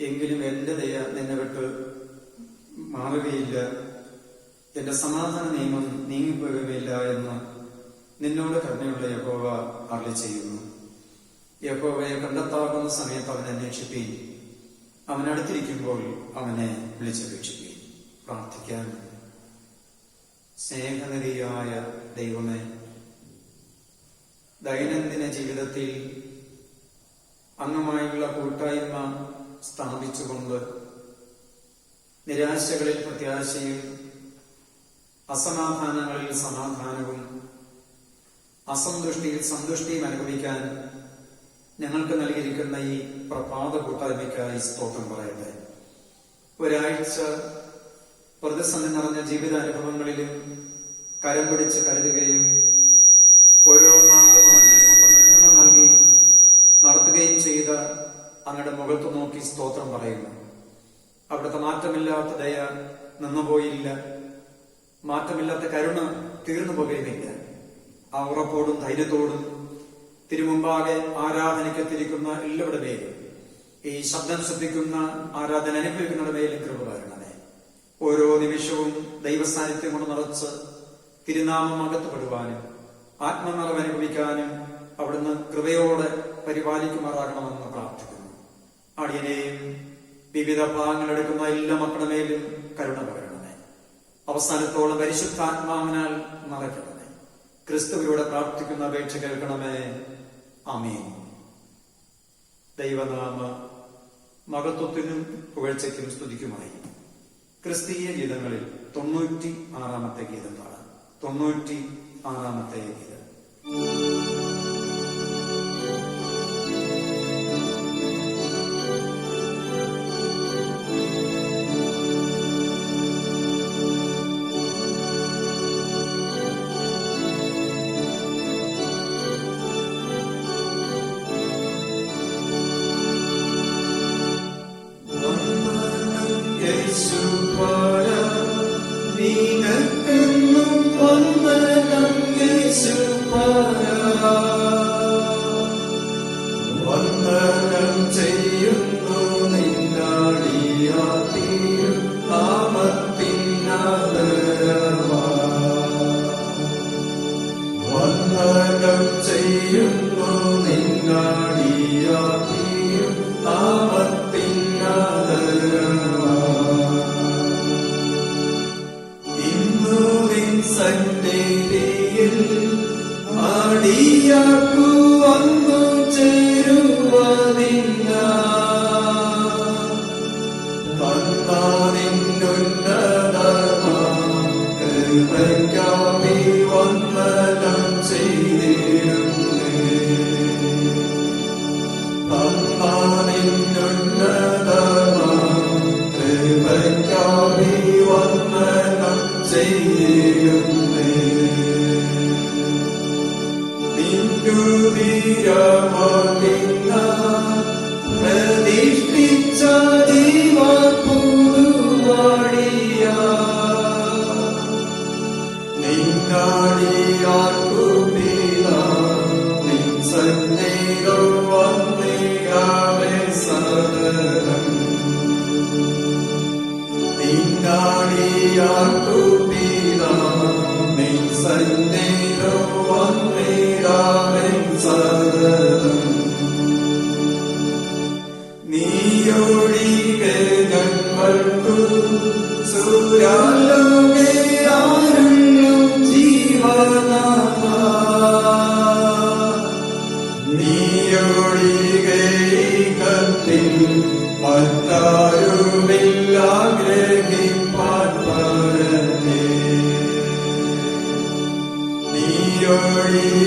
എങ്കിലും എന്റെ ദയ നിന്നെ വിട്ട് മാറുകയില്ല, എന്റെ സമാധാന നിയമം നീങ്ങിപ്പോകുകയില്ല എന്ന് നിന്നോട് കരുണയുള്ള യഹോവ അരുളി ചെയ്യുന്നു. യഹോവയെ കണ്ടെത്താവുന്ന സമയത്ത് അവനെ അന്വേഷിപ്പീൻ, അവനടുത്തിരിക്കുമ്പോൾ അവനെ വിളിച്ചപേക്ഷിപ്പീൻ. പ്രാർത്ഥിക്കാൻ. സ്നേഹനിധിയായ ദൈവമേ, ദൈനംദിന ജീവിതത്തിൽ അങ്ങുമായുള്ള കൂട്ടായ്മ സ്ഥാപിച്ചുകൊണ്ട് നിരാശകളിൽ പ്രത്യാശയും അസമാധാനങ്ങളിൽ സമാധാനവും അസന്തുഷ്ടിയിൽ സന്തുഷ്ടിയും അനുഭവിക്കാൻ ഞങ്ങൾക്ക് നൽകിയിരിക്കുന്ന ഈ പ്രഭാത കൂട്ടായ്മയ്ക്കായി സ്തോത്രം പറയട്ടെ. ഒരാഴ്ച പ്രതിസന്ധി നിറഞ്ഞ ജീവിതാനുഭവങ്ങളിലും കരം പിടിച്ച് കരുതുകയും ഓരോ നാളും നന്മ നൽകി നടത്തുകയും ചെയ്ത അങ്ങയുടെ മുഖത്ത് നോക്കി സ്തോത്രം പറയുന്നു. അവിടുത്തെ മാറ്റമില്ലാത്ത ദയ നിന്നുപോയില്ല, മാറ്റമില്ലാത്ത കരുണ തീർന്നു പോകുകയുമില്ല. ആ ഉറപ്പോടും ധൈര്യത്തോടും തിരുമുമ്പാകെ ആരാധനയ്ക്കെത്തിരിക്കുന്ന എല്ലാവരുടെ മേലും, ഈ ശബ്ദം ശ്രദ്ധിക്കുന്ന ആരാധന അനുഭവിക്കുന്നവരുടെ മേലും കൃപ വരണമേ. ഓരോ നിമിഷവും ദൈവസാന്നിധ്യം കൊണ്ട് നിറച്ച് തിരുനാമം അകത്തുപെടുവാനും ആത്മനിറവ് അനുഭവിക്കാനും അവിടുന്ന് കൃപയോടെ പരിപാലിക്കുമാറാകണമെന്ന് പ്രാർത്ഥിക്കുന്നു. അടിയനെയും വിവിധ ഭാഗങ്ങളെടുക്കുന്ന എല്ലാ മക്കളുടെ മേലും കരുണ പകരണമേ. അവസാനത്തോളം പരിശുദ്ധാത്മാവിനാൽ നിറയ്ക്കണമേ. ക്രിസ്തുവിലൂടെ പ്രാർത്ഥിക്കുന്ന അപേക്ഷ കേൾക്കണമേ. ആമേൻ. ദൈവനാമ മഹത്വത്തിനും പുകഴ്ചയ്ക്കും സ്തുതിക്കുമായി ക്രിസ്തീയ ഗീതങ്ങളിൽ 96-ാമത്തെ ഗീതം പാടാം. 96-ാമത്തെ ഗീതം.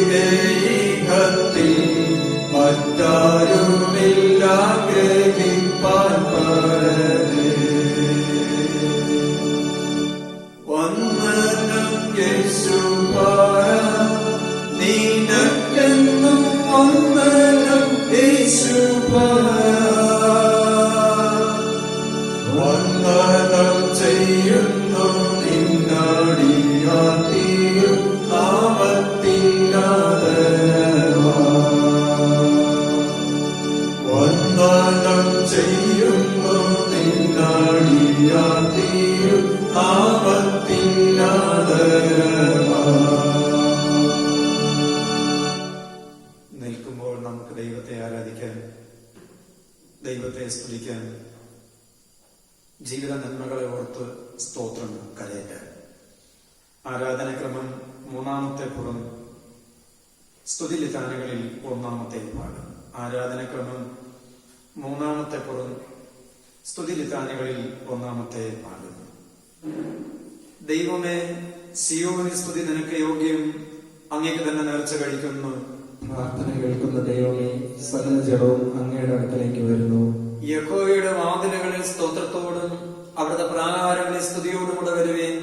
നീയൊഴികത്തിൽ മറ്റാരുമില്ല ഗ്രഹിപ്പാൻ പരനേ. വന്ദനം യേശുപാര നിനക്കെന്നും വന്ദനം യേശുപാര. വന്ദനം ചെയ്യുന്നു നിന്നടിയാത്തിയും നാമത്തിനാദരവാ. വന്ദനം ചെയ്യുന്നു നിന്നടിയാത്തിയും നാമത്തിനാദരവാ. നിൽക്കുമ്പോൾ നമുക്ക് ദൈവത്തെ ആരാധിക്കാൻ, ദൈവത്തെ സ്തുതിക്കാൻ, ജീവിത നന്മകളെ ഓർത്ത് സ്തോത്രം കരയറ്റാൻ. ആരാധനക്രമം മൂന്നാമത്തെ പുറം സ്തുതി ലിതാനകളിൽ ഒന്നാമത്തെ ഭാഗം. ആരാധനക്രമം മൂന്നാമത്തെ പുറം സ്തുതി ലിതാനകളിൽ ഒന്നാമത്തെ ഭാഗം. ദൈവമേ, സിയോനിൽ സ്തുതി നിനക്ക് യോഗ്യം, അങ്ങേക്ക് തന്നെ നേർച്ച കഴിക്കുന്നു. പ്രാർത്ഥന കേൾക്കുന്ന ദൈവമേ, സകല ജഡവും അങ്ങയുടെ അടുക്കലേക്ക് വരുന്നു. യഹോവയുടെ വാതിലുകളിൽ സ്തോത്രത്തോടും അവിടുത്തെ പ്രാകാരങ്ങളിൽ സ്തുതിയോടുകൂടെ വരുവേൻ.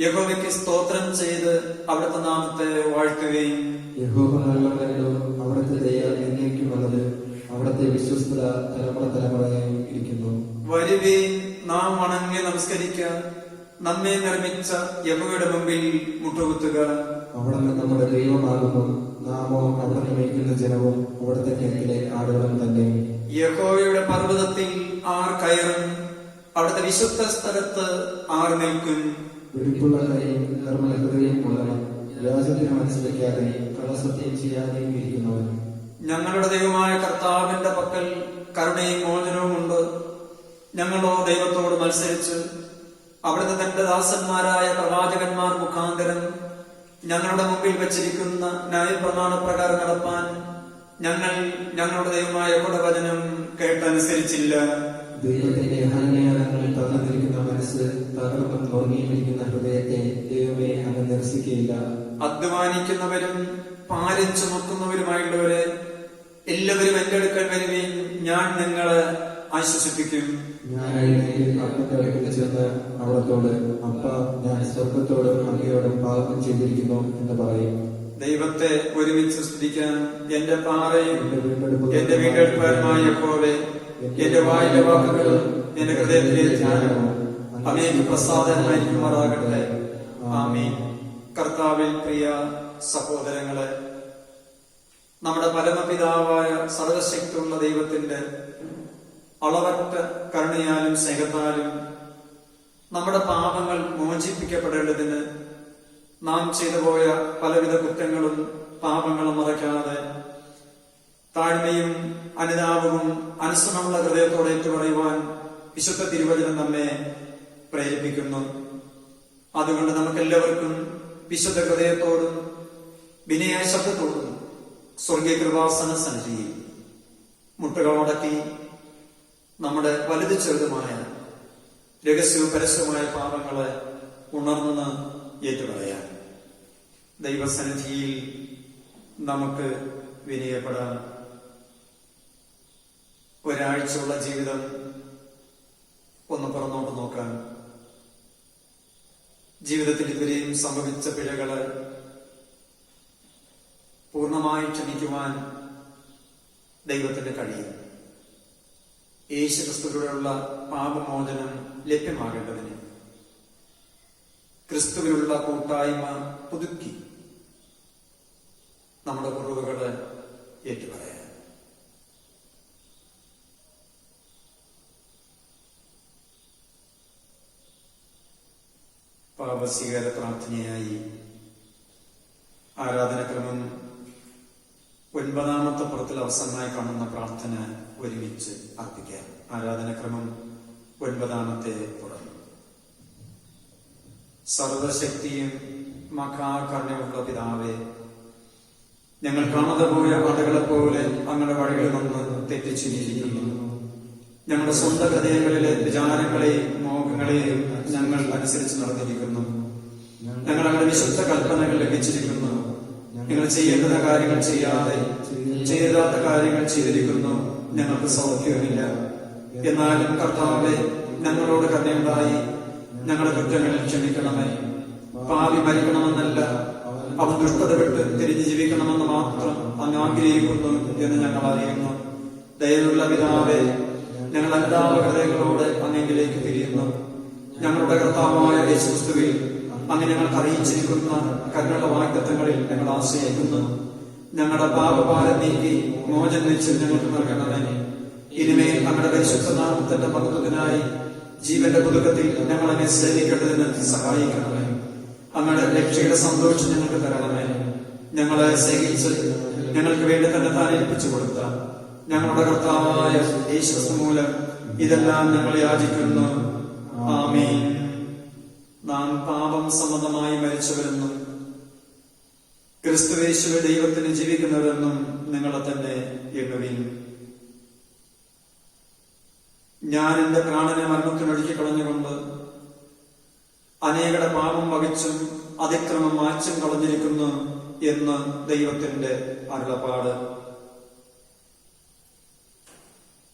യഹോവയ്ക്ക് സ്തോത്രം ചെയ്ത് അവിടുത്തെ നാമത്തെ വാഴ്ത്തുകയും. യഹോവ നല്ലവനല്ലോ, അവിടുത്തെ ദയ എന്നേക്കുമുള്ളത്, അവിടുത്തെ വിശ്വസ്തത തലമുറ തലമുറയായി ഇരിക്കുന്നു. വരുവേൻ, നാം വണങ്ങി നമസ്കരിക്കാൻ, നമ്മെ നിർമ്മിച്ച യഹോവയുടെ മുമ്പിൽ മുട്ടുകുത്തുക. അവിടുന്ന് നമ്മുടെ ദൈവമാകുന്നു, നാമോ അവിടുന്ന് മേയ്ക്കുന്ന ജനവും അവിടുത്തെ ടെക്കിലെ ആടുകളും തന്നെ. യഹോവയുടെ പർവ്വതത്തിൽ ആർ കയറും, അവിടുത്തെ വിശുദ്ധ സ്ഥലത്ത് ആർ നിൽക്കും. വെടിപ്പുള്ള കൈയും നിർമ്മല ഹൃദയം ഉള്ളവൻ, വ്യാജത്തിന് മനസ്സിലാക്കാതെ കള്ളസത്യം ചെയ്യാതെയും ഇരിക്കുന്നവൻ. ഞങ്ങളുടെ ദൈവമായ കർത്താവിന്റെ പക്കൽ കരുണയും മോചനവും ഉണ്ട്. ഞങ്ങളോ ദൈവത്തോട് മത്സരിച്ച് അവിടുന്ന് തന്റെ ദാസന്മാരായ പ്രവാചകന്മാർ മുഖാന്തരം ഞങ്ങളുടെ മുമ്പിൽ വച്ചിരിക്കുന്ന ന്യായപ്രമാണപ്രകാരം നടപ്പാൻ ഞങ്ങളുടെ ദൈവമായ യഹോവയുടെ വചനം കേട്ടനുസരിച്ചില്ല. ദൈവത്തിന്റെ ഹനനയാനങ്ങളിൽ തകർന്നിരിക്കുന്ന മനസ്സ്, തകർന്നും ഉറങ്ങിയിരിക്കുന്ന ഹൃദയത്തെ ദൈവമേ അങ്ങ് നിരസിക്കുകയില്ല. അധ്വാനിക്കുന്നവരും ഭാരം ചുമക്കുന്നവരുമായുള്ളവരെ എല്ലാവരും എന്റെ അടുക്കൽ വരുകയും ഞാൻ നിങ്ങളെ ആശ്വസിപ്പിക്കും. ഞാൻ എഴുന്നേറ്റ് അപ്പന്റെ അടുക്കൽ ചെന്ന് അവിടത്തോട്, അപ്പ, ഞാൻ സ്വർഗത്തോടും അങ്ങയോടും പാപം ചെയ്തിരിക്കുന്നു എന്ന് പറയും. ദൈവത്തെ ഒരുമിച്ച് സ്തുതിക്കാൻ എന്റെ പാറയും എന്റെ വീണ്ടെടുപ്പുകാരനുമായ യഹോവേ, എന്റെ വായിലെ വാക്കുകൾ എന്റെ ഹൃദയത്തിലെ ധ്യാനമോ അങ്ങേക്ക് പ്രസാദമായിരിക്കുമാറാകട്ടെ. ആമീൻ. കർത്താവിൽ പ്രിയ സഹോദരങ്ങളെ, നമ്മുടെ പരമപിതാവായ സർവശക്തിയുള്ള ദൈവത്തിന്റെ അളവറ്റ കരുണയാലും സ്നേഹത്താലും നമ്മുടെ പാപങ്ങൾ മോചിപ്പിക്കപ്പെടേണ്ടതിന് നാം ചെയ്തു പോയ പലവിധ കുറ്റങ്ങളും പാപങ്ങളും മറയ്ക്കാതെ താഴ്മയും അനുതാപവും അനുസരണമുള്ള ഹൃദയത്തോടെ ഏറ്റുപറയുവാൻ വിശുദ്ധ തിരുവചനം നമ്മെ പ്രേരിപ്പിക്കുന്നു. അതുകൊണ്ട് നമുക്കെല്ലാവർക്കും വിശുദ്ധ ഹൃദയത്തോടും വിനയ ശബ്ദത്തോടും സ്വർഗീയ കൃപാസന സന്നിധിയിൽ മുട്ടുകൾ മടക്കി നമ്മുടെ വലുത് ചെറുതുമായ രഹസ്യവും പരസ്യവുമായ പാപങ്ങളെ ഉണർന്ന് ഏറ്റുപറയാൻ ദൈവസന്നിധിയിൽ നമുക്ക് വിനയപ്പെടാൻ. ഒരാഴ്ചയുള്ള ജീവിതം ഒന്ന് പുറന്നോട്ട് നോക്കാൻ, ജീവിതത്തിൽ ഇതുവരെയും സംഭവിച്ച പിഴകള് പൂർണ്ണമായി ക്ഷമിക്കുവാൻ ദൈവത്തിന് കഴിയും. യേശുക്രിസ്തുവിലുള്ള പാപമോചനം ലഭ്യമാകേണ്ടതിന് ക്രിസ്തുവിലുള്ള കൂട്ടായ്മ പുതുക്കി നമ്മുടെ കുറവുകള് ഏറ്റുപറയാൻ. പാപസ്വീകാര പ്രാർത്ഥനയായി ആരാധനക്രമം 9ാമത്തെ പുറത്തിൽ അവസാനമായി കാണുന്ന പ്രാർത്ഥന ഒരുമിച്ച് അർപ്പിക്കാം. ആരാധനക്രമം 9ാമത്തെ പുറം. സർവശക്തിയും മഹാകരുണയുള്ള പിതാവേ, ഞങ്ങൾ കാണാതെ പോയ ആടുകളെ പോലെ അങ്ങയുടെ വഴികളിൽ നിന്ന് തെറ്റിച്ചിരിക്കുന്നു. ഞങ്ങളുടെ സ്വന്തം ഹൃദയങ്ങളിലെ വിചാരങ്ങളെയും മോഹങ്ങളെയും ഞങ്ങൾ അനുസരിച്ച് നടന്നിരിക്കുന്നു. ഞങ്ങൾ അങ്ങനെ വിശുദ്ധ കൽപ്പനകൾ ലംഘിച്ചിരിക്കുന്നു. നിങ്ങൾ ചെയ്യേണ്ടുന്ന കാര്യങ്ങൾ ചെയ്യാതെ ചെയ്താത്ത കാര്യങ്ങൾ ചെയ്തിരിക്കുന്നു. ഞങ്ങൾക്ക് സൗഖ്യമില്ല. എന്നാലും കർത്താവെ, ഞങ്ങളോട് കരുണയുണ്ടായി ഞങ്ങളുടെ കുറ്റങ്ങളിൽ ക്ഷമിക്കണമേ. പാപി മരിക്കണമെന്നല്ല, അവൻ ദുഷ്ടത വിട്ട് തിരിഞ്ഞു ജീവിക്കണമെന്ന് മാത്രം അങ്ങ് ആഗ്രഹിക്കുന്നു എന്ന് ഞങ്ങൾ അറിയുന്നു. ദയയുള്ള പിതാവേ, ഞങ്ങൾ എല്ലാ ഹൃദയങ്ങളോട് അങ്ങെങ്കിലേക്ക് തിരിയുന്നു. ഞങ്ങളുടെ കർത്താവായ യേശുക്രിസ്തുവിൽ അങ്ങ് ഞങ്ങൾക്ക് അറിയിച്ചിരിക്കുന്ന കരുണയുടെ വാഗ്ദത്തങ്ങളിൽ ഞങ്ങൾ ആശ്രയിക്കുന്നു. ഞങ്ങളുടെ പാപഭാരം നീക്കി മോചനം വെച്ച് ഞങ്ങൾക്ക് നൽകണമേ. ഇനിമേൽ അങ്ങയുടെ പരിശുദ്ധ നാമത്തിന്റെ മഹത്വത്തിനായി ജീവന്റെ പുതുക്കത്തിൽ ഞങ്ങൾ അങ്ങെ സേവിക്കേണ്ടതിന് സഹായിക്കണമേ. അങ്ങയുടെ രക്ഷയുടെ സന്തോഷം ഞങ്ങൾക്ക് തരണമേ. ഞങ്ങളെ സ്നേഹിച്ച് ഞങ്ങൾക്ക് വേണ്ടി തന്നെ താൻ ഏൽപ്പിച്ചു കൊടുത്ത ഞങ്ങളുടെ കർത്താവായ യേശുക്രിസ്തു മൂലം ഇതെല്ലാം ഞങ്ങൾ യാചിക്കുന്നു. ആമേൻ. നാം പാപം സംബന്ധമായി മരിച്ചവരെന്നും ക്രിസ്തുയേശുവിൽ ദൈവത്തിന് ജീവിക്കുന്നവരെന്നും നിങ്ങളെ തന്നെ എണ്ണുവിൻ. ഞാൻ എന്റെ പ്രാണനെ മരണത്തിനൊഴുക്കി കളഞ്ഞുകൊണ്ട് അനേകരുടെ പാപം വഹിച്ചും അതിക്രമം മാറ്റും കളഞ്ഞിരിക്കുന്നു എന്ന് ദൈവത്തിന്റെ അരുളപ്പാട്.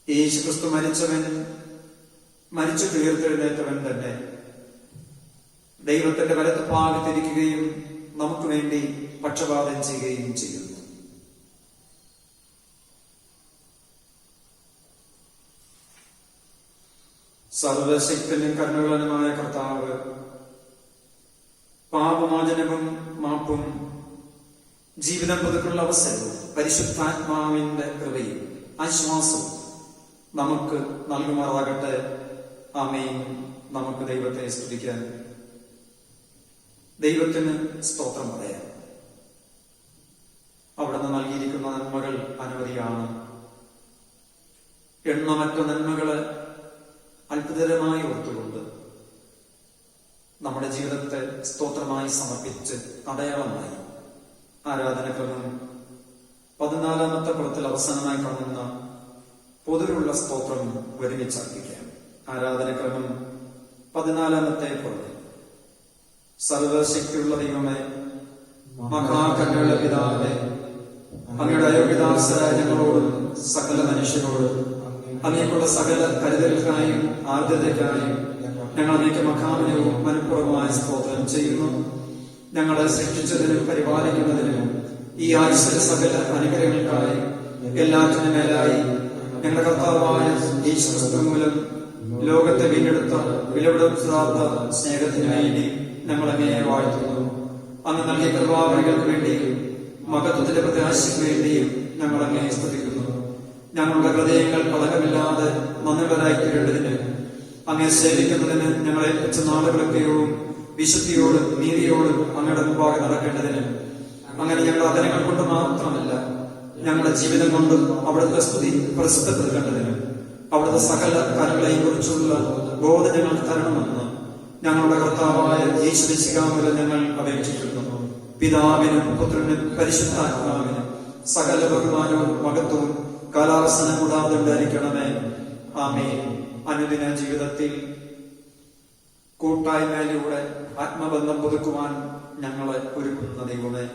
യേശുക്രിസ്തു മരിച്ചവൻ, മരിച്ചു തീർത്തെഴുന്നേറ്റവൻ തന്നെ ദൈവത്തിന്റെ വലത്ത് ഭാഗത്തിരിക്കുകയും നമുക്ക് വേണ്ടി പക്ഷപാതം ചെയ്യുകയും ചെയ്യുന്നു. സർവശക്തനും കരുണാകരനുമായ കർത്താവ് പാപമോചനവും മാപ്പും ജീവിതം പുതുക്കുള്ള അവസരവും പരിശുദ്ധാത്മാവിന്റെ കൃപയും ആശ്വാസവും നമുക്ക് നൽകുമാറാകട്ടെ. ആമേൻ. നമുക്ക് ദൈവത്തെ സ്തുതിക്കാൻ, ദൈവത്തിന് സ്തോത്രം പറയാം. അവിടുന്ന് നൽകിയിരിക്കുന്ന നന്മകൾ അനവധിയാണ്. എണ്ണമറ്റ നന്മകള് അത്ഭുതകരമായി ഓർത്തുകൊണ്ട് നമ്മുടെ ജീവിതത്തെ സ്തോത്രമായി സമർപ്പിച്ച് അടയാളമായി ആരാധനക്രമം 14-ാമത്തെ പുറത്തിൽ അവസാനമായി കാണുന്ന പൊതുവിലുള്ള സ്തോത്രം ഒരുമിച്ചർപ്പിക്കാം. ആരാധനക്രമം 14-ാമത്തെ പുറത്ത്. സർവശക്തിയുള്ള ദൈവമേ, മഹാകരുണയുള്ള പിതാവേ, അങ്ങയുടെ അയോഗ്യദാസരായ ഞങ്ങളോടും സകല മനുഷ്യരോടും അങ്ങേക്കുള്ള സകല കരുതലുകൾക്കായും ആർദ്രതയ്ക്കായും ഞങ്ങൾ അങ്ങേക്ക് മഹാമനവും മനഃപൂർവ്വമായ സ്തോത്രം ചെയ്യുന്നു. ഞങ്ങളെ സൃഷ്ടിച്ചതിനും പരിപാലിക്കുന്നതിനും ഈ ആയുസ്സിലെ സകല അനുഗ്രഹങ്ങൾക്കായി എല്ലാറ്റിനും മേലായി ഞങ്ങളുടെ കർത്താവായ യേശുക്രിസ്തു മൂലം ലോകത്തെ വീണ്ടെടുത്ത വിലപിടിപ്പിക്കാത്ത സ്നേഹത്തിന് വേണ്ടി ഞങ്ങൾ അങ്ങയെ വാഴ്ത്തുന്നു. അങ്ങ് നൽകിയ കൃപാവഴികൾക്ക് വേണ്ടിയും മഹത്വത്തിന്റെ പ്രത്യാശയ്ക്ക് വേണ്ടിയും ഞങ്ങൾ അങ്ങയെ സ്തുതിക്കുന്നു. ഞങ്ങളുടെ ഹൃദയങ്ങൾ കളങ്കമില്ലാതെ നന്ദിവരായി തീരേണ്ടതിന്, അങ്ങയെ സേവിക്കുന്നതിന് ഞങ്ങളെ ഏൽപ്പിച്ച നാളുകളൊക്കെയും വിശുദ്ധിയോടും നീതിയോടും അങ്ങയുടെ മുമ്പാകെ നടക്കേണ്ടതിന്, അങ്ങനെ ഞങ്ങളുടെ അധരങ്ങൾ കൊണ്ട് മാത്രമല്ല ഞങ്ങളുടെ ജീവിതം കൊണ്ടും അവിടുത്തെ സ്തുതി പ്രസിദ്ധപ്പെടുത്തേണ്ടതിന് അവിടുത്തെ സകല കാര്യങ്ങളെയും കുറിച്ചുള്ള ബോധം ഞങ്ങൾക്ക് തരണമെന്ന് ഞങ്ങളുടെ കർത്താവായ യേശുമിശിഹാമൂലം ഞങ്ങൾ അപേക്ഷിക്കുന്നു. പിതാവിനും പുത്രനും പരിശുദ്ധാത്മാവിനും സകല ബഹുമാനവും മഹത്വവും കാലാവസനം കൂടാതെ ഉണ്ടായിരിക്കണമേ. ആമേൻ. അനുദിന ജീവിതത്തിൽ കൂട്ടായ്മയിലൂടെ ആത്മബന്ധം പുതുക്കുവാൻ ഞങ്ങളെ ഒരുക്കുന്ന ദൈവമേ,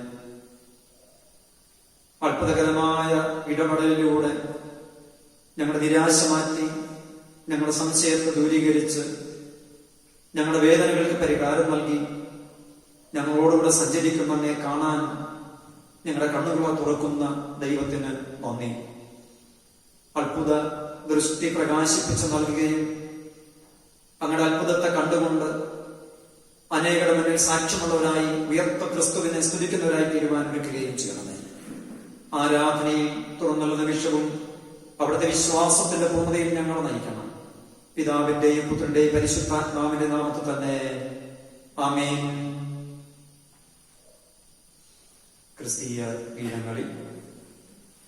അത്ഭുതകരമായ ഇടപെടലിലൂടെ ഞങ്ങളുടെ നിരാശ മാറ്റി, ഞങ്ങളുടെ സംശയത്തെ ദൂരീകരിച്ച്, ഞങ്ങളുടെ വേദനകൾക്ക് പരിഹാരം നൽകി ഞങ്ങളോടുകൂടെ സഞ്ചരിക്കുന്നതിനെ കാണാൻ ഞങ്ങളുടെ കണ്ണുകളെ തുറക്കുന്ന ദൈവത്തിന് നന്ദി. അത്ഭുത ദൃഷ്ടി പ്രകാശിപ്പിച്ച് നൽകുകയും അങ്ങയുടെ അത്ഭുതത്തെ കണ്ടുകൊണ്ട് അനേകരുടെ മുന്നിൽ സാക്ഷ്യമുള്ളവരായി ഉയർത്ത ക്രിസ്തുവിനെ സ്തുതിക്കുന്നവരായി തീരുമാനിക്കുകയും ചെയ്യണമേ. ആരാധനയിൽ തുറന്നുള്ള നിമിഷവും അവിടുത്തെ വിശ്വാസത്തിന്റെ പൂർണ്ണതയിൽ ഞങ്ങൾ നയിക്കണം. പിതാവിന്റെയും പുത്രന്റെയും പരിശുദ്ധാത്മാവിന്റെ നാമത്തിൽ തന്നെ. ആമേൻ. ക്രിസ്തീയ ഗീതങ്ങളിൽ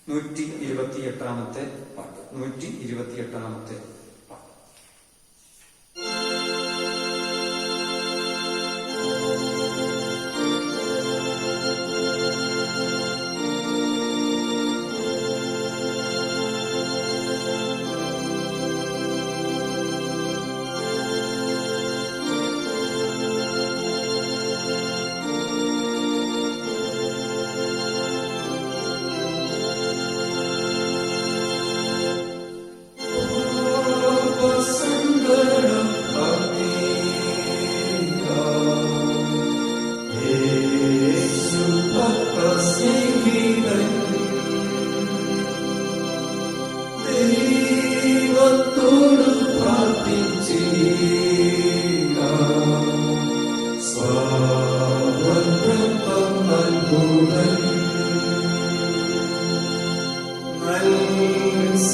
128-ാമത്തെ പാട്ട്. 128-ാമത്തെ പാട്ട്.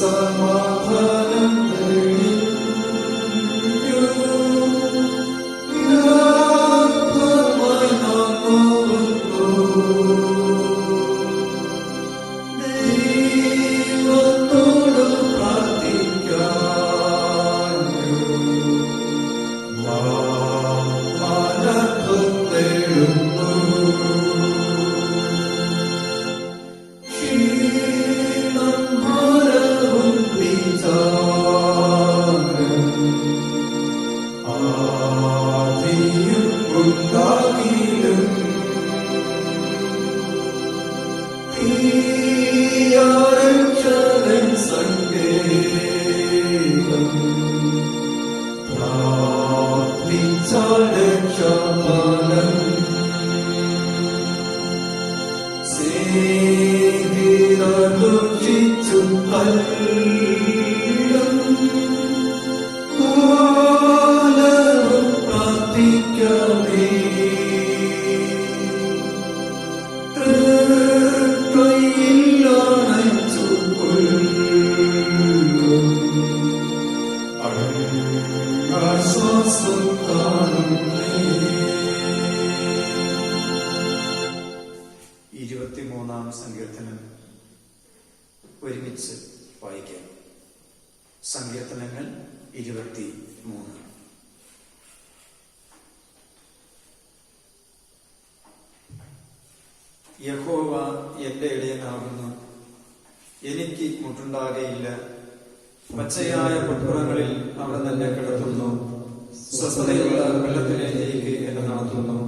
സമാധാനം ദൈവത്തോട് പ്രാർത്ഥിക്കാൻ സങ്കീർത്തനം ഒരുമിച്ച് വായിക്കാം. സങ്കീർത്തനങ്ങൾ 23. യഹോവ എന്റെ ഇടയനാകുന്നു, എനിക്ക് മുട്ടുണ്ടാകയില്ല. പച്ചയായ പുൽപ്പുറങ്ങളിൽ അവിടെ തന്നെ കിടത്തുന്നു. സ്വസ്ഥതയുള്ള വെള്ളത്തിലേക്ക് എന്നെ നടത്തുന്നു.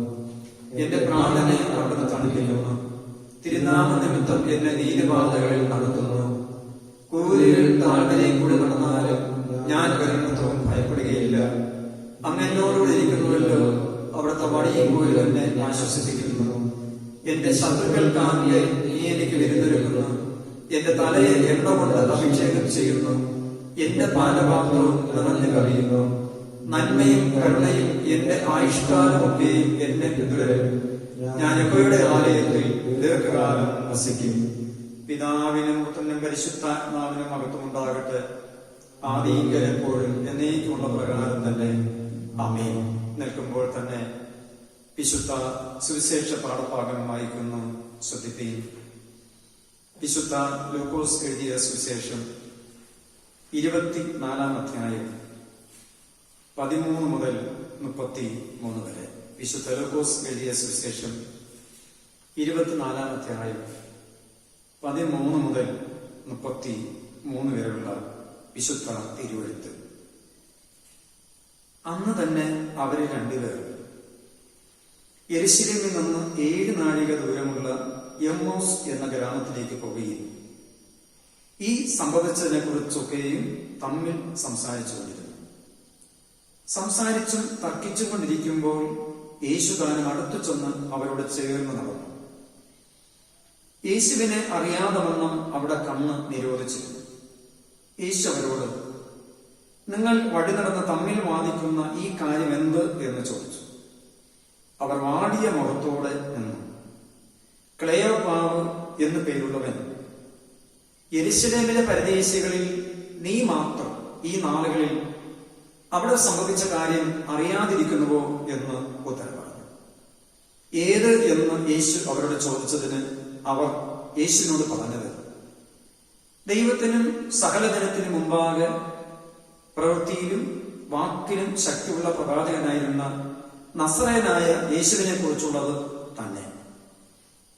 എന്റെ പ്രാണനെ അവിടുന്ന് തണുപ്പിക്കുന്നു. തിരുനാമ നിമിത്തം എന്നെ നീതിപാതകളിൽ നടത്തുന്നു. കൂരിൽ താഴ്വരയിൽ കൂടി നടന്നാലും ഞാൻ ഒരിടത്തും ഭയപ്പെടുകയില്ല. അങ്ങ് എന്നോടുകൂടി ഇരിക്കുന്നുവല്ലോ. അവിടുത്തെ വടിയും കോലും എന്നെ ആശ്വസിപ്പിക്കുന്നു. എന്റെ ശത്രുക്കൾക്കാകെ നീ എനിക്ക് വിരുന്നൊരുക്കുന്നു. എന്റെ തലയെ എണ്ണ കൊണ്ട് അഭിഷേകം ചെയ്യുന്നു. എന്റെ പാനപാത്രവും നിറഞ്ഞു കവിയുന്നു. നന്മയും കരുണയും എന്റെ ആയുഷ്കാലമൊക്കെയും എന്നെ പിന്തുടരും. ഞാൻ യഹോവയുടെ ആലയത്തിൽ ദീർഘകാലം വസിക്കും. പിതാവിനും പുത്രനും പരിശുദ്ധാത്മാവിനും മഹത്വമുണ്ടാകട്ടെ, ആദിയിൽ എപ്പോഴും എന്നേക്കുമുള്ള പ്രകാരം തന്നെ. ആമേൻ. നിൽക്കുമ്പോൾ തന്നെ വിശുദ്ധ സുവിശേഷ പാഠഭാഗം വായിക്കുന്നു. ശ്രദ്ധിപ്പീൻ. വിശുദ്ധ ലൂക്കോസ് എഴുതിയ സുവിശേഷം 24-ാം അധ്യായം 13 മുതൽ 33 വരെ. വിശുദ്ധ ലൂക്കോസ് എഴുതിയ സുവിശേഷം 24-ാം അധ്യായം 13 മുതൽ 33 വരെയുള്ള വിശുദ്ധ തിരുവെഴുത്ത്. അന്ന് തന്നെ അവര് രണ്ടുപേർ യെരുശലേമിൽ നിന്ന് 7 നാഴിക ദൂരമുള്ള എമ്മോസ് എന്ന ഗ്രാമത്തിലേക്ക് പോവുകയും ഈ സംഭവിച്ചതിനെ കുറിച്ചൊക്കെയും തമ്മിൽ സംസാരിച്ചുകൊണ്ടിരുന്നു. സംസാരിച്ചും തർക്കിച്ചും കൊണ്ടിരിക്കുമ്പോൾ യേശു താനും അടുത്തു ചെന്ന് അവരോട് ചേർന്ന് നടന്നു. യേശുവിനെ അറിയാതെ വണ്ണം അവിടെ കണ്ണ് നിരോധിച്ചിരുന്നു. യേശു അവരോട്, നിങ്ങൾ വഴി നടന്ന് തമ്മിൽ വാദിക്കുന്ന ഈ കാര്യം എന്ത് എന്ന് ചോദിച്ചു. അവർ വാടിയ മുഖത്തോടെ നിന്നു. ക്ലെയോപ്പാവ് എന്നു പേരുള്ളവൻ, യെരുശലേമിലെ പരദേശികളിൽ നീ മാത്രം ഈ നാളുകളിൽ അവിടെ സംഭവിച്ച കാര്യം അറിയാതിരിക്കുന്നുവോ എന്ന് ഉത്തരം പറഞ്ഞു. ഏത് എന്ന് യേശു അവരോട് ചോദിച്ചതിന് അവർ യേശുവിനോട് പറഞ്ഞത്, ദൈവത്തിനും സകലജനത്തിനും മുമ്പാകെ പ്രവൃത്തിയിലും വാക്കിലും ശക്തിയുള്ള പ്രവാചകനായിരുന്ന നസറേയനായ യേശുവിനെ കുറിച്ചുള്ളത് തന്നെ.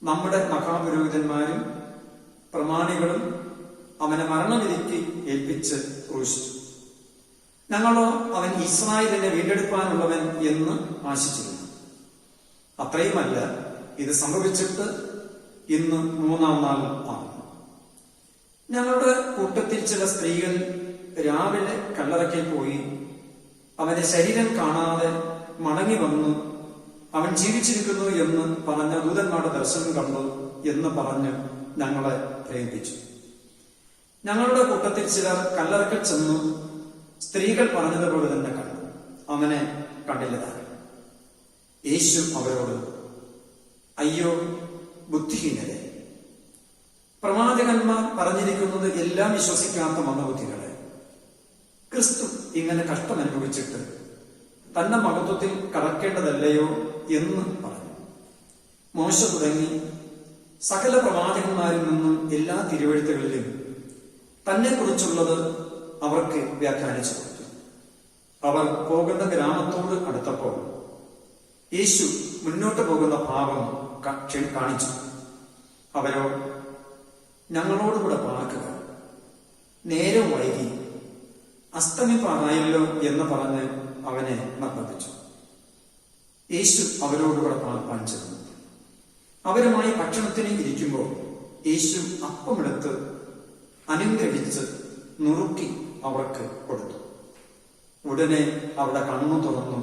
നമ്മുടെ മഹാപുരോഹിതന്മാരും പ്രമാണികളും അവനെ മരണവിധിക്ക് ഏൽപ്പിച്ച് ക്രൂശിച്ചു. ഞങ്ങളോ അവൻ ഇസ്രായേലിനെ വീണ്ടെടുക്കാനുള്ളവൻ എന്ന് ആശിച്ചിരുന്നു. അത്രയുമല്ല, ഇത് സംഭവിച്ചിട്ട് ഇന്ന് 3-ാം നാൾ ആണ്. ഞങ്ങളുടെ കൂട്ടത്തിൽ ചില സ്ത്രീകൾ രാവിലെ കല്ലറയ്ക്ക് പോയി അവന്റെ ശരീരം കാണാതെ മടങ്ങി വന്നു അവൻ ജീവിച്ചിരിക്കുന്നു എന്ന് പറഞ്ഞ ദൂതന്മാരുടെ ദർശനം കണ്ടു എന്ന് പറഞ്ഞ് ഞങ്ങളെ പ്രേരിപ്പിച്ചു. ഞങ്ങളുടെ കൂട്ടത്തിൽ ചിലർ കല്ലറയ്ക്കൽ ചെന്നു സ്ത്രീകൾ പറഞ്ഞതുപോലെ തന്നെ കണ്ടു, അവനെ കണ്ടില്ലതായി. യേശു അവരോട്, അയ്യോ ബുദ്ധിഹീനരെ, പ്രമാദ പ്രവാചകന്മാർ പറഞ്ഞിരിക്കുന്നത് എല്ലാം വിശ്വസിക്കാത്ത മന്ദബുദ്ധികളെ, ക്രിസ്തു ഇങ്ങനെ കഷ്ടം അനുഭവിച്ചിട്ട് തന്റെ മഹത്വത്തിൽ കടക്കേണ്ടതല്ലയോ എന്ന് പറഞ്ഞു. മോശ തുടങ്ങി സകല പ്രവാചകന്മാരിൽ നിന്നും എല്ലാ തിരുവെഴുത്തുകളിലും തന്നെ കുറിച്ചുള്ളത് അവർക്ക് വ്യാഖ്യാനിച്ചു കൊടുത്തു. അവർ പോകുന്ന ഗ്രാമത്തോട് അടുത്തപ്പോൾ യേശു മുന്നോട്ട് പോകുന്ന ഭാവം കാണിച്ചു. അവരോ, ഞങ്ങളോടുകൂടെ പാർക്കുക, നേരം വൈകി, അസ്തമിപ്പാറായല്ലോ എന്ന് പറഞ്ഞ് അവനെ നിർബന്ധിച്ചു. യേശു അവരോടുകൂടെ പാർപ്പാൻ ചെന്നു. അവരുമായി ഭക്ഷണത്തിന് ഇരിക്കുമ്പോൾ യേശു അപ്പമെടുത്ത് അനുഗ്രഹിച്ച് നുറുക്കി അവർക്ക് കൊടുത്തു. ഉടനെ അവിടെ കണ്ണു തുറന്നു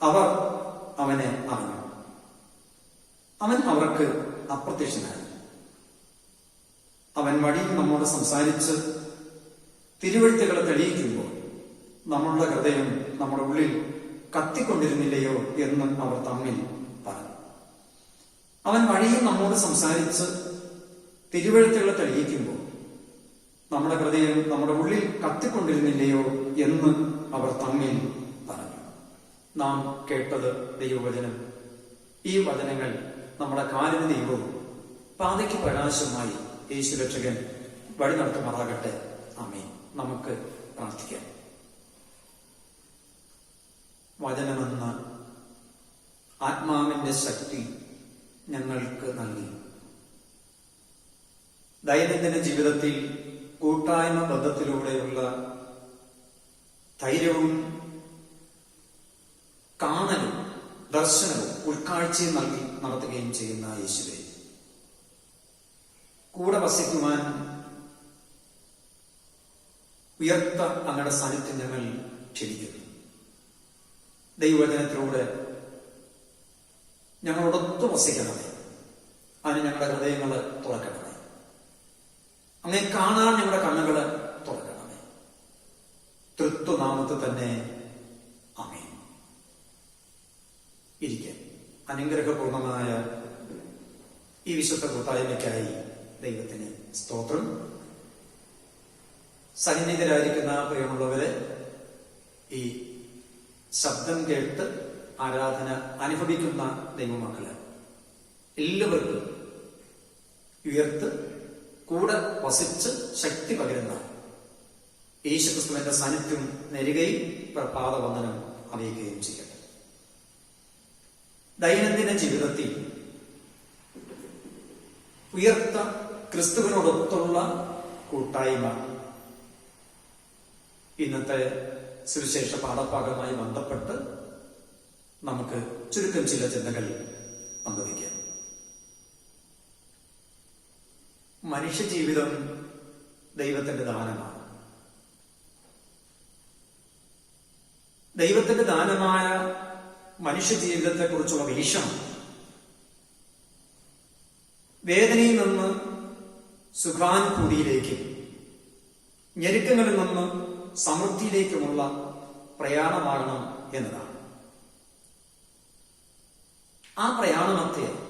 അവർ അവനെ അറിഞ്ഞു. അവൻ അവർക്ക് അപ്രത്യക്ഷനായി. അവൻ വഴിയിൽ നമ്മോട് സംസാരിച്ച് തിരുവെഴുത്തുകളെ തെളിയിക്കുമ്പോൾ നമ്മളുടെ ഹൃദയം നമ്മുടെ ഉള്ളിൽ കത്തിക്കൊണ്ടിരുന്നില്ലയോ എന്ന് അവർ തമ്മിൽ പറഞ്ഞു. അവൻ വഴിയിൽ നമ്മോട് സംസാരിച്ച് തിരുവെഴുത്തുകളെ തെളിയിക്കുമ്പോൾ നമ്മുടെ ഹൃദയം നമ്മുടെ ഉള്ളിൽ കത്തിക്കൊണ്ടിരുന്നില്ലയോ എന്ന് അവർ തമ്മിൽ പറഞ്ഞു. നാം കേട്ടത് ദൈവവചനം. ഈ വചനങ്ങൾ നമ്മുടെ കാലിന് ദൈവവും പാതയ്ക്ക് പ്രകാശമായി യേശു രക്ഷകൻ വഴി നടത്തുമാറാകട്ടെ. ആമേൻ. നമുക്ക് പ്രാർത്ഥിക്കാം. വചനമെന്ന ആത്മാവിന്റെ ശക്തി ഞങ്ങൾക്ക് നൽകി. ദൈനംദിന ജീവിതത്തിൽ കൂട്ടായ്മ ബന്ധത്തിലൂടെയുള്ള ധൈര്യവും കാണലും ദർശനവും ഉൾക്കാഴ്ചയും നൽകി നടത്തുകയും ചെയ്യുന്ന യേശുവേ, കൂടെ വസിക്കുവാൻ ഉയർത്ത അങ്ങയുടെ സാന്നിധ്യം ഞങ്ങൾ ക്ഷണിക്കുന്നു. ദൈവവചനത്തിലൂടെ ഞങ്ങളോടൊത്ത് വസിക്കണമേ. അതിന് ഞങ്ങളുടെ ഹൃദയങ്ങള് തുറക്കണമേ. അങ്ങനെ കാണാൻ ഞങ്ങളുടെ കണ്ണുകള് തുറക്കണമേ. തൃത്വനാമത്തിൽ തന്നെ ആമേൻ. ഇരിക്കാൻ അനുഗ്രഹപൂർണമായ ഈ വിശുദ്ധ കൂട്ടായ്മയ്ക്കായി ദൈവത്തിന് സ്തോത്രം. സന്നിഹിതരായിരിക്കുന്ന പ്രിയമുള്ളവരെ, ഈ ശബ്ദം കേട്ട് ആരാധന അനുഭവിക്കുന്ന ദൈവമക്കള് എല്ലാവർക്കും ഉയർത്ത് കൂടെ വസിച്ച് ശക്തി പകരുന്ന യേശുക്രിസ്തുവിന്റെ സാന്നിധ്യം നേരുകയും പാദവന്ദനം അറിയിക്കുകയും ചെയ്യട്ടെ. ദൈനംദിന ജീവിതത്തിൽ ഉയർത്ത ക്രിസ്തുവിനോടൊത്തുള്ള കൂട്ടായ്മ ഇന്നത്തെ സുവിശേഷ പാഠഭാഗമായി ബന്ധപ്പെട്ട് നമുക്ക് ചുരുക്കം ചില ചിന്തകൾ പങ്കുവയ്ക്കാം. മനുഷ്യജീവിതം ദൈവത്തിന്റെ ദാനമാണ്. ദൈവത്തിന്റെ ദാനമായ മനുഷ്യജീവിതത്തെ കുറിച്ചുള്ള വീക്ഷണം വേദനയിൽ നിന്ന് സുഖാനുഭൂതിയിലേക്കും ഞെരുക്കങ്ങളിൽ നിന്ന് സമൃദ്ധിയിലേക്കുമുള്ള പ്രയാണമാകണം എന്നതാണ്. ആ പ്രയാണത്തെ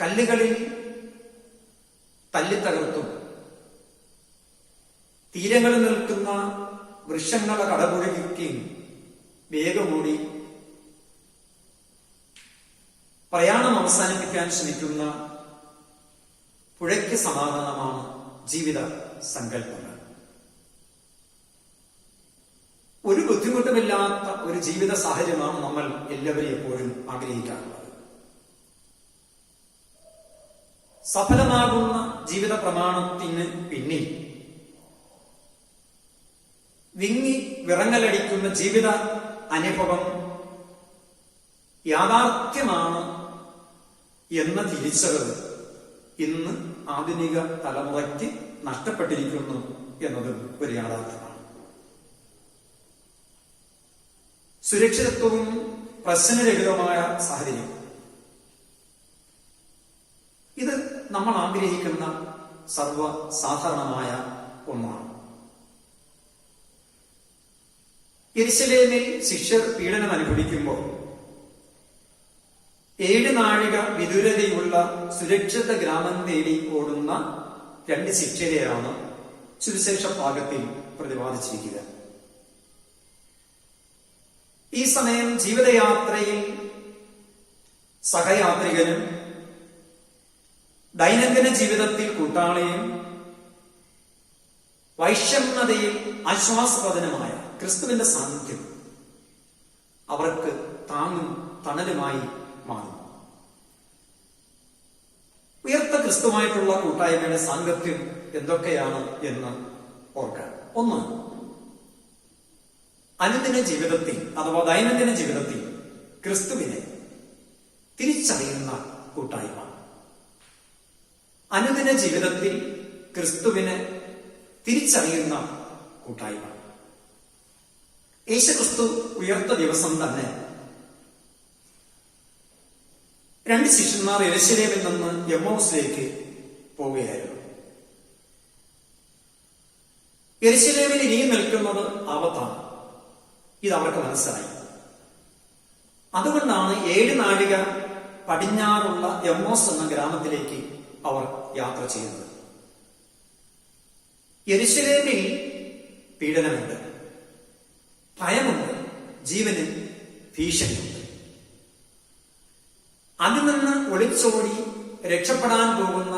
കല്ലുകളിൽ തല്ലിത്തകർത്തും തീരങ്ങളിൽ നിൽക്കുന്ന വൃക്ഷങ്ങളെ കടപുഴകിക്കുകയും വേഗമൂടി പ്രയാണം അവസാനിപ്പിക്കാൻ ശ്രമിക്കുന്ന പുഴയ്ക്ക് സമാധാനമാണ് ജീവിത സങ്കല്പങ്ങൾ. ഒരു ബുദ്ധിമുട്ടുമില്ലാത്ത ഒരു ജീവിത സാഹചര്യമാണ് നമ്മൾ എല്ലാവരും എപ്പോഴും ആഗ്രഹിക്കാറുള്ളത്. സഫലമാകുന്ന ജീവിത പ്രമാണത്തിന് പിന്നിൽ വിങ്ങി വിറങ്ങലടിക്കുന്ന ജീവിത അനുഭവം യാഥാർത്ഥ്യമാണ് എന്ന തിരിച്ചറിവ് ഇന്ന് ആധുനിക തലമുറയ്ക്ക് നഷ്ടപ്പെട്ടിരിക്കുന്നു എന്നതും ഒരു യാഥാർത്ഥ്യമാണ്. സുരക്ഷിതത്വവും പ്രശ്നരഹിതവുമായ സാഹചര്യം, ഇത് നമ്മൾ ആഗ്രഹിക്കുന്ന സർവ്വസാധാരണമായ ഒന്നാണ്. യെരുശലേമിൽ ശിഷ്യർ പീഡനം അനുഭവിക്കുമ്പോൾ 7 നാഴിക വിദൂരതയുള്ള സുരക്ഷിത ഗ്രാമം തേടി ഓടുന്ന 2 ശിഷ്യരെയാണ് സുവിശേഷ ഭാഗത്തിൽ പ്രതിപാദിച്ചിരിക്കുക. ഈ സമയം ജീവിതയാത്രയിൽ സഹയാത്രികനും ദൈനംദിന ജീവിതത്തിൽ കൂട്ടാളിയും വൈഷമ്യതയിൽ ആശ്വാസപ്രദനുമായ ക്രിസ്തുവിന്റെ സാന്നിധ്യം അവർക്ക് താങ്ങും തണലുമായി മാറും. ഉയർത്ത ക്രിസ്തുവായിട്ടുള്ള കൂട്ടായ്മയുടെ സാങ്കത്യം എന്തൊക്കെയാണ് എന്ന് ഓർക്കാൻ. ഒന്ന്, അനുദിന ജീവിതത്തിൽ അഥവാ ദൈനംദിന ജീവിതത്തിൽ ക്രിസ്തുവിനെ തിരിച്ചറിയുന്ന കൂട്ടായ്മ. അനുദിന ജീവിതത്തിൽ ക്രിസ്തുവിനെ തിരിച്ചറിയുന്ന കൂട്ടായ്മ. യേശുക്രിസ്തു ഉയർത്ത ദിവസം തന്നെ 2 ശിഷ്യന്മാർ യെരൂശലേമിൽ നിന്ന് എമ്മൗസിലേക്ക് പോവുകയായിരുന്നു. യെരൂശലേമിൽ ഇനിയും നിൽക്കുന്നത് ആപത്താണ്. ഇത് അവർക്ക് മനസ്സിലായി. അതുകൊണ്ടാണ് 7 നാഴിക പടിഞ്ഞാറുള്ള എമ്മോസ് എന്ന ഗ്രാമത്തിലേക്ക് അവർ യാത്ര ചെയ്യുന്നത്. യെരൂശലേമിൽ പീഡനമുണ്ട്, ഭയമുണ്ട്, ജീവന് ഭീഷണിയുണ്ട്. അതിൽ നിന്ന് ഒളിച്ചോടി രക്ഷപ്പെടാൻ പോകുന്ന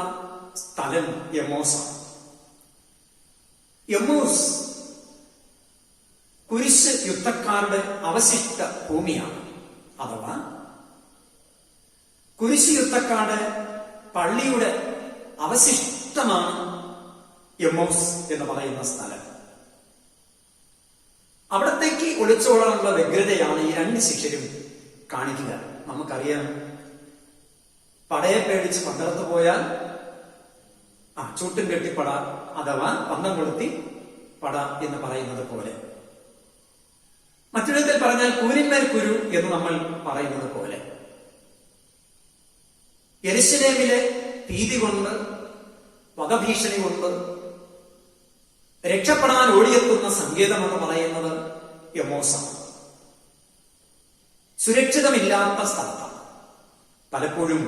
സ്ഥലം എമ്മോസാണ്. എമ്മോസ് കുരിശ് യുദ്ധക്കാരുടെ അവശിഷ്ട ഭൂമിയാണ്. അഥവാ കുരിശ് യുദ്ധക്കാരുടെ പള്ളിയുടെ അവശിഷ്ടമാണ് എമ്മോസ് എന്ന് പറയുന്ന സ്ഥലം. അവിടത്തേക്ക് ഒളിച്ചോടാനുള്ള വ്യഗ്രതയാണ് ഈ 2 ശിഷ്യരും കാണിക്കുക. നമുക്കറിയാം, പടയെ പേടിച്ച് പന്തളത്ത് പോയാൽ ചൂട്ടും കെട്ടിപ്പട അഥവാ പന്തം കൊളുത്തി പട എന്ന് പറയുന്നത് പോലെ, മറ്റൊരു വിധത്തിൽ പറഞ്ഞാൽ കൂരിന്മേൽ കുരു എന്ന് നമ്മൾ പറയുന്നത് പോലെ, യെരൂശലേമിലെ ഭീതി കൊണ്ട്, വധഭീഷണി കൊണ്ട് രക്ഷപ്പെടാൻ ഓടിയെത്തുന്ന സങ്കേതമെന്ന് പറയുന്നത് എമ്മോസാണ്. സുരക്ഷിതമില്ലാത്ത സ്ഥലത്താണ്. പലപ്പോഴും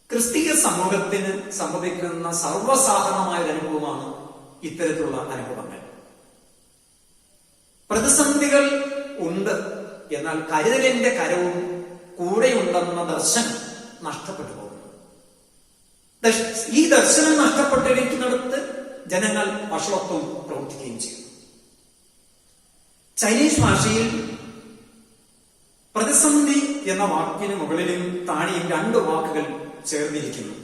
ക്രിസ്തീയ സമൂഹത്തിന് സംഭവിക്കുന്ന സർവ്വസാധാരണമായ ഒരു അനുഭവമാണ് ഇത്തരത്തിലുള്ള അനുഭവങ്ങൾ. പ്രതിസന്ധികൾ ഉണ്ട്, എന്നാൽ കരുതലിന്റെ കരവും കൂടെയുണ്ടെന്ന ദർശനം നഷ്ടപ്പെട്ടു പോകുന്നു. ഈ ദർശനം നഷ്ടപ്പെട്ടിരിക്കുന്നിടത്ത് ജനങ്ങൾ വഷളത്വം പ്രവർത്തിക്കുകയും ചെയ്യും. ചൈനീസ് ഭാഷയിൽ പ്രതിസന്ധി എന്ന വാക്കിന് മുകളിലും താഴെയും 2 വാക്കുകൾ ചേർന്നിരിക്കുന്നു.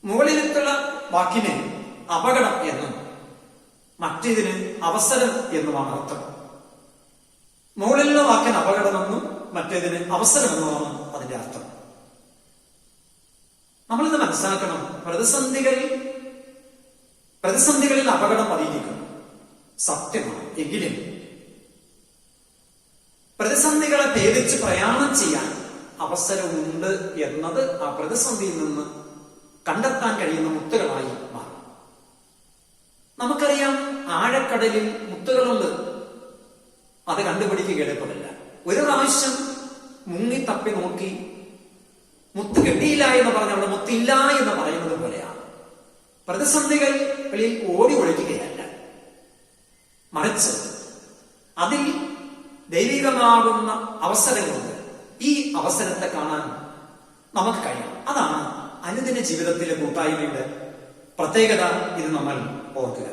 മുകളിലത്തുള്ള വാക്കിന് അപകടം എന്നും മറ്റേതിന് അവസരം എന്നുമാണ് അർത്ഥം. മുകളിലുള്ള വാക്കിന് അപകടമെന്നും മറ്റേതിന് അവസരമെന്നുമാണ് അതിന്റെ അർത്ഥം. നമ്മളിത് മനസ്സിലാക്കണം. പ്രതിസന്ധികളിൽ അപകടം പതിയിരിക്കുന്നു, സത്യമാണ്. എങ്കിലും പ്രതിസന്ധികളെ ഭേദിച്ച് പ്രയാണം ചെയ്യാൻ അവസരമുണ്ട് എന്നത് ആ പ്രതിസന്ധിയിൽ നിന്ന് കണ്ടെത്താൻ കഴിയുന്ന മുത്തുകളായി മാറും. നമുക്കറിയാം, ആഴക്കടലിൽ മുത്തുകളുണ്ട്. അത് കണ്ടുപിടിക്കുക എളുപ്പമല്ല. ഒരു പ്രാവശ്യം മുങ്ങി തപ്പി നോക്കി മുത്ത് കിട്ടിയില്ല എന്ന് പറഞ്ഞ അവിടെ മുത്തില്ല എന്ന് പറയുന്നത് പോലെയാണ്. പ്രതിസന്ധികളിൽ ഓടി ഒളിക്കുകയല്ല, മറിച്ച് അതിൽ ദൈവികമാകുന്ന അവസരങ്ങളുണ്ട്. ഈ അവസരത്തെ കാണാൻ നമുക്ക് കഴിയണം. അതാണ് അനുദിന ജീവിതത്തിലെ കൂട്ടായ്മയുടെ പ്രത്യേകത. ഇത് നമ്മൾ ഓർക്കുക.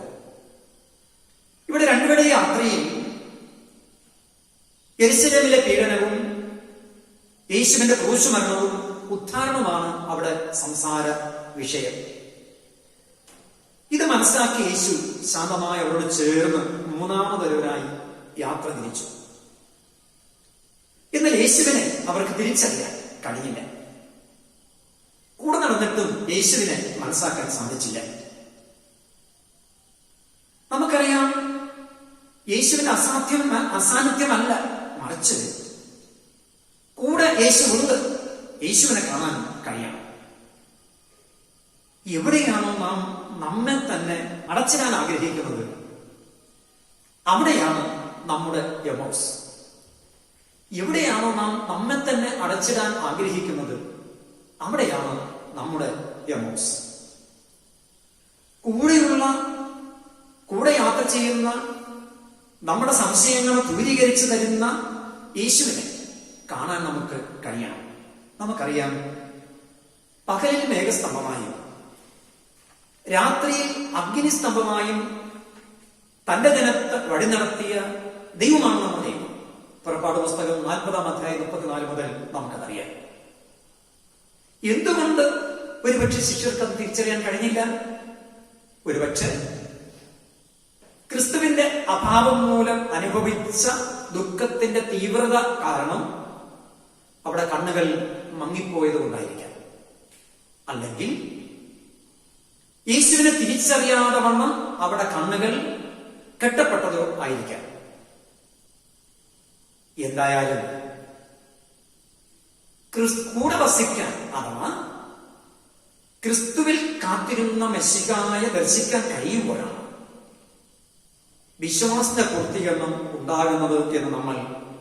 ഇവിടെ 2 പേരുടെ യാത്രയിൽ യെരൂശലേമിലെ പീഡനവും യേശുവിന്റെ ക്രൂശുമരണവും ഉദ്ധാരണവുമാണ് അവിടെ സംസാര വിഷയം. ഇത് മനസ്സിലാക്കി യേശു ശാന്തമായി അവരോട് ചേർന്ന് 3ാമതൊരുവനായി യാത്ര തിരിച്ചു. എന്നാൽ യേശുവിനെ അവർക്ക് തിരിച്ചറിയാൻ കഴിഞ്ഞില്ല. കൂടെ നടന്നിട്ടും യേശുവിനെ മനസ്സിലാക്കാൻ സാധിച്ചില്ല. നമുക്കറിയാം, യേശുവിന്റെ അസാന്നിധ്യമല്ല, മറിച്ച് കൂടെ യേശു ഉണ്ട്. യേശുവിനെ കാണാൻ കഴിയണം. എവിടെയാണോ നാം നമ്മെ തന്നെ അടച്ചിടാൻ ആഗ്രഹിക്കുന്നത്, അവിടെയാണ് നമ്മുടെ എമോസ്. എവിടെയാണോ നാം നമ്മെ തന്നെ അടച്ചിടാൻ ആഗ്രഹിക്കുന്നത് അവിടെയാണ് നമ്മുടെ എമോസ്. കൂടെ യാത്ര ചെയ്യുന്ന, നമ്മുടെ സംശയങ്ങളെ ദൂരീകരിച്ചു തരുന്ന യേശുവിനെ കാണാൻ നമുക്ക് കഴിയണം. നമുക്കറിയാം, പകലിൽ മേഘസ്തംഭമായും രാത്രിയിൽ അഗ്നിസ്തംഭമായും തന്റെ ജനത്തെ വഴി നടത്തിയ ദൈവമാണ് നമ്മുടെ ദൈവം. പുറപ്പാട് പുസ്തകം 40-ാം അധ്യായം 34 മുതൽ നമുക്കതറിയാം. എന്തുകൊണ്ട് ഒരുപക്ഷെ ശിഷ്യർക്ക് അത് തിരിച്ചറിയാൻ കഴിഞ്ഞില്ല? ഒരുപക്ഷെ ക്രിസ്തുവിന്റെ അഭാവം മൂലം അനുഭവിച്ച ദുഃഖത്തിന്റെ തീവ്രത കാരണം അവിടെ കണ്ണുകൾ മങ്ങിപ്പോയത് കൊണ്ടായിരിക്കാം. അല്ലെങ്കിൽ യേശുവിനെ തിരിച്ചറിയാതെ വണ്ണം അവിടെ കണ്ണുകൾ കെട്ടപ്പെട്ടതോ ആയിരിക്കാം. എന്തായാലും കൂടെ വസിക്കാൻ അഥവാ ക്രിസ്തുവിൽ കാത്തിരുന്ന മെസ്സിഹായെ ദർശിക്കാൻ കഴിയുമ്പോഴാണ് വിശ്വാസത്തിന്റെ പൂർത്തീകരണം ഉണ്ടാകുന്നത് എന്ന് നമ്മൾ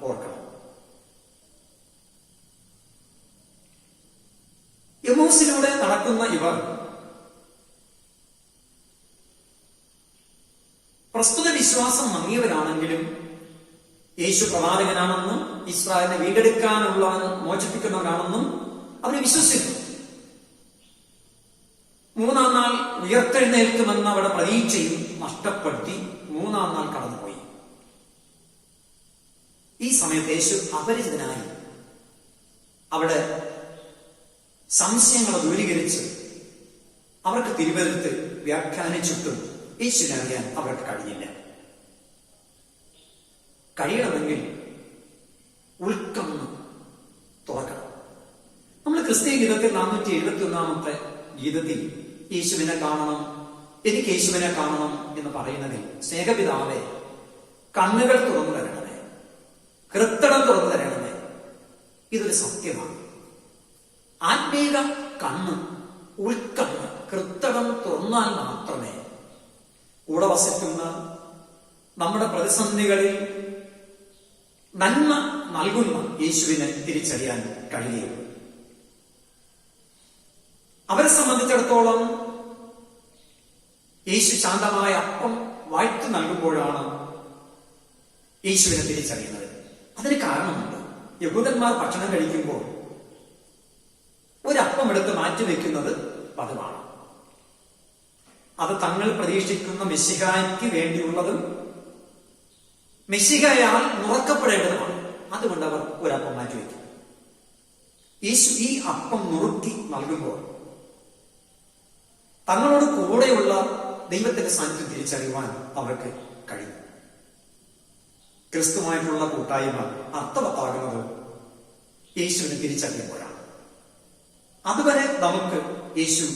ഓർക്കണം. എമോസിലൂടെ നടക്കുന്ന ഇവർ പ്രസ്തുത വിശ്വാസം മങ്ങിയവരാണെങ്കിലും യേശു പ്രവാചകനാണെന്നും ഇസ്രായേലിനെ വീണ്ടെടുക്കാനുള്ളവൻ മോചിപ്പിക്കുന്നവനാണെന്നും അവരെ വിശ്വസിക്കുന്നു. 3-ാം നാൾ ഉയർത്തെഴുന്നേൽക്കുമെന്ന അവരുടെ പ്രതീക്ഷയും നഷ്ടപ്പെടുത്തി 3-ാം നാൾ കടന്നുപോയി. ഈ സമയത്ത് യേശു അപരിചിതനായി അവിടെ സംശയങ്ങളെ ദൂരീകരിച്ച് അവർക്ക് തിരുവരുത്ത് വ്യാഖ്യാനിച്ചിട്ടും യേശുവിനെ അറിയാൻ അവർക്ക് കഴിഞ്ഞില്ല. കഴിയണമെങ്കിൽ ഉൾക്കണ്ണ് തുറക്കണം. നമ്മൾ ക്രിസ്തീയ ഗീതത്തിൽ 471-ാമത്തെ ഗീതത്തിൽ യേശുവിനെ കാണണം, എനിക്ക് യേശുവിനെ കാണണം എന്ന് പറയുന്നതിൽ സ്നേഹപിതാവേ കണ്ണുകൾ തുറന്നു തരണമേ, ഹൃത്തടം തുറന്നു തരണമേ, ഇതൊരു സത്യമാണ്. ആത്മീക കണ്ണ്, ഉൾക്കണ്ണ്, ഹൃത്തടം തുറന്നാൽ മാത്രമേ കൂടെ വസിക്കുന്ന നമ്മുടെ പ്രതിസന്ധികളിൽ നന്മ നൽകുന്ന യേശുവിനെ തിരിച്ചറിയാൻ കഴിയുകയുള്ളൂ. അവരെ സംബന്ധിച്ചിടത്തോളം യേശു ശാന്തമായ അപ്പം വാഴ്ത്തു നൽകുമ്പോഴാണ് യേശുവിനെ തിരിച്ചറിയുന്നത്. അതിന് കാരണമുണ്ട്. യഹൂദന്മാർ ഭക്ഷണം കഴിക്കുമ്പോൾ ഒരപ്പം എടുത്ത് മാറ്റിവെക്കുന്നത് പതിവാണ്. അത് തങ്ങൾ പ്രതീക്ഷിക്കുന്ന മെസ്സിഹായ്ക്ക് വേണ്ടിയുള്ളതും മെസ്സിഹയാൽ നുറക്കപ്പെടേണ്ടതുമാണ്. അതുകൊണ്ട് അവർ ഒരപ്പം മാറ്റിവെക്കും. യേശു ഈ അപ്പം നുറുക്കി നൽകുമ്പോൾ തങ്ങളോട് കൂടെയുള്ള ദൈവത്തിന്റെ സാന്നിധ്യം തിരിച്ചറിയുവാൻ അവർക്ക് കഴിയും. ക്രിസ്തുവായിട്ടുള്ള കൂട്ടായ്മ അർത്ഥവത്താകുന്നത് യേശുവിനെ തിരിച്ചറിയുമ്പോഴാണ്. അതുവരെ നമുക്ക് യേശു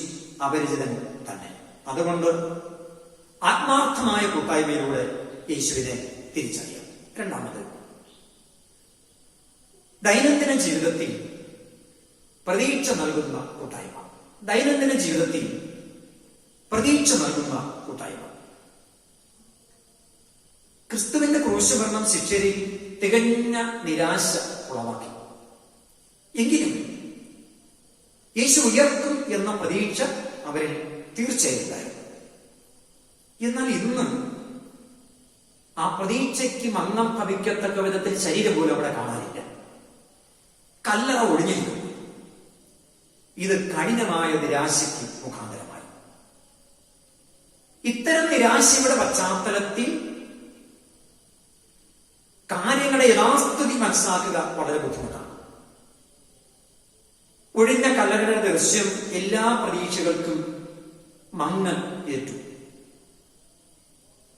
അപരിചിതൻ തന്നെ. അതുകൊണ്ട് ആത്മാർത്ഥമായ കൂട്ടായ്മയിലൂടെ യേശുവിനെ തിരിച്ചറിയാം. രണ്ടാമത്, ദൈനംദിന ജീവിതത്തിൽ പ്രതീക്ഷ നൽകുന്ന കൂട്ടായ്മ. ദൈനംദിന ജീവിതത്തിൽ പ്രതീക്ഷ നൽകുന്ന കൂട്ടായ്മ. ക്രിസ്തുവിന്റെ ക്രൂശുമരണം ശിഷ്യരിൽ തികഞ്ഞ നിരാശ ഉളവാക്കി. എങ്കിലും യേശു ഉയർത്തും എന്ന പ്രതീക്ഷ അവരിൽ തീർച്ചയായും ഉണ്ടായിരുന്നു. എന്നാൽ ഇന്ന് ആ പ്രതീക്ഷയ്ക്ക് മന്നം ഭവിക്കത്തക്ക വിധത്തിൽ ശരീരം പോലും അവിടെ കാണാനില്ല. കല്ലറ ഒഴിഞ്ഞിരിക്കുന്നു. ഇത് കഠിനമായ നിരാശയ്ക്ക് മുഖാന്തരമായി. ഇത്തരം നിരാശയുടെ പശ്ചാത്തലത്തിൽ കാര്യങ്ങളെ യഥാസ്ഥിതി മനസ്സിലാക്കുക വളരെ ബുദ്ധിമുട്ടാണ്. ഒഴിഞ്ഞ കല്ലറയുടെ ദൃശ്യം എല്ലാ പ്രതീക്ഷകൾക്കും മങ്ങൽ ഏറ്റു.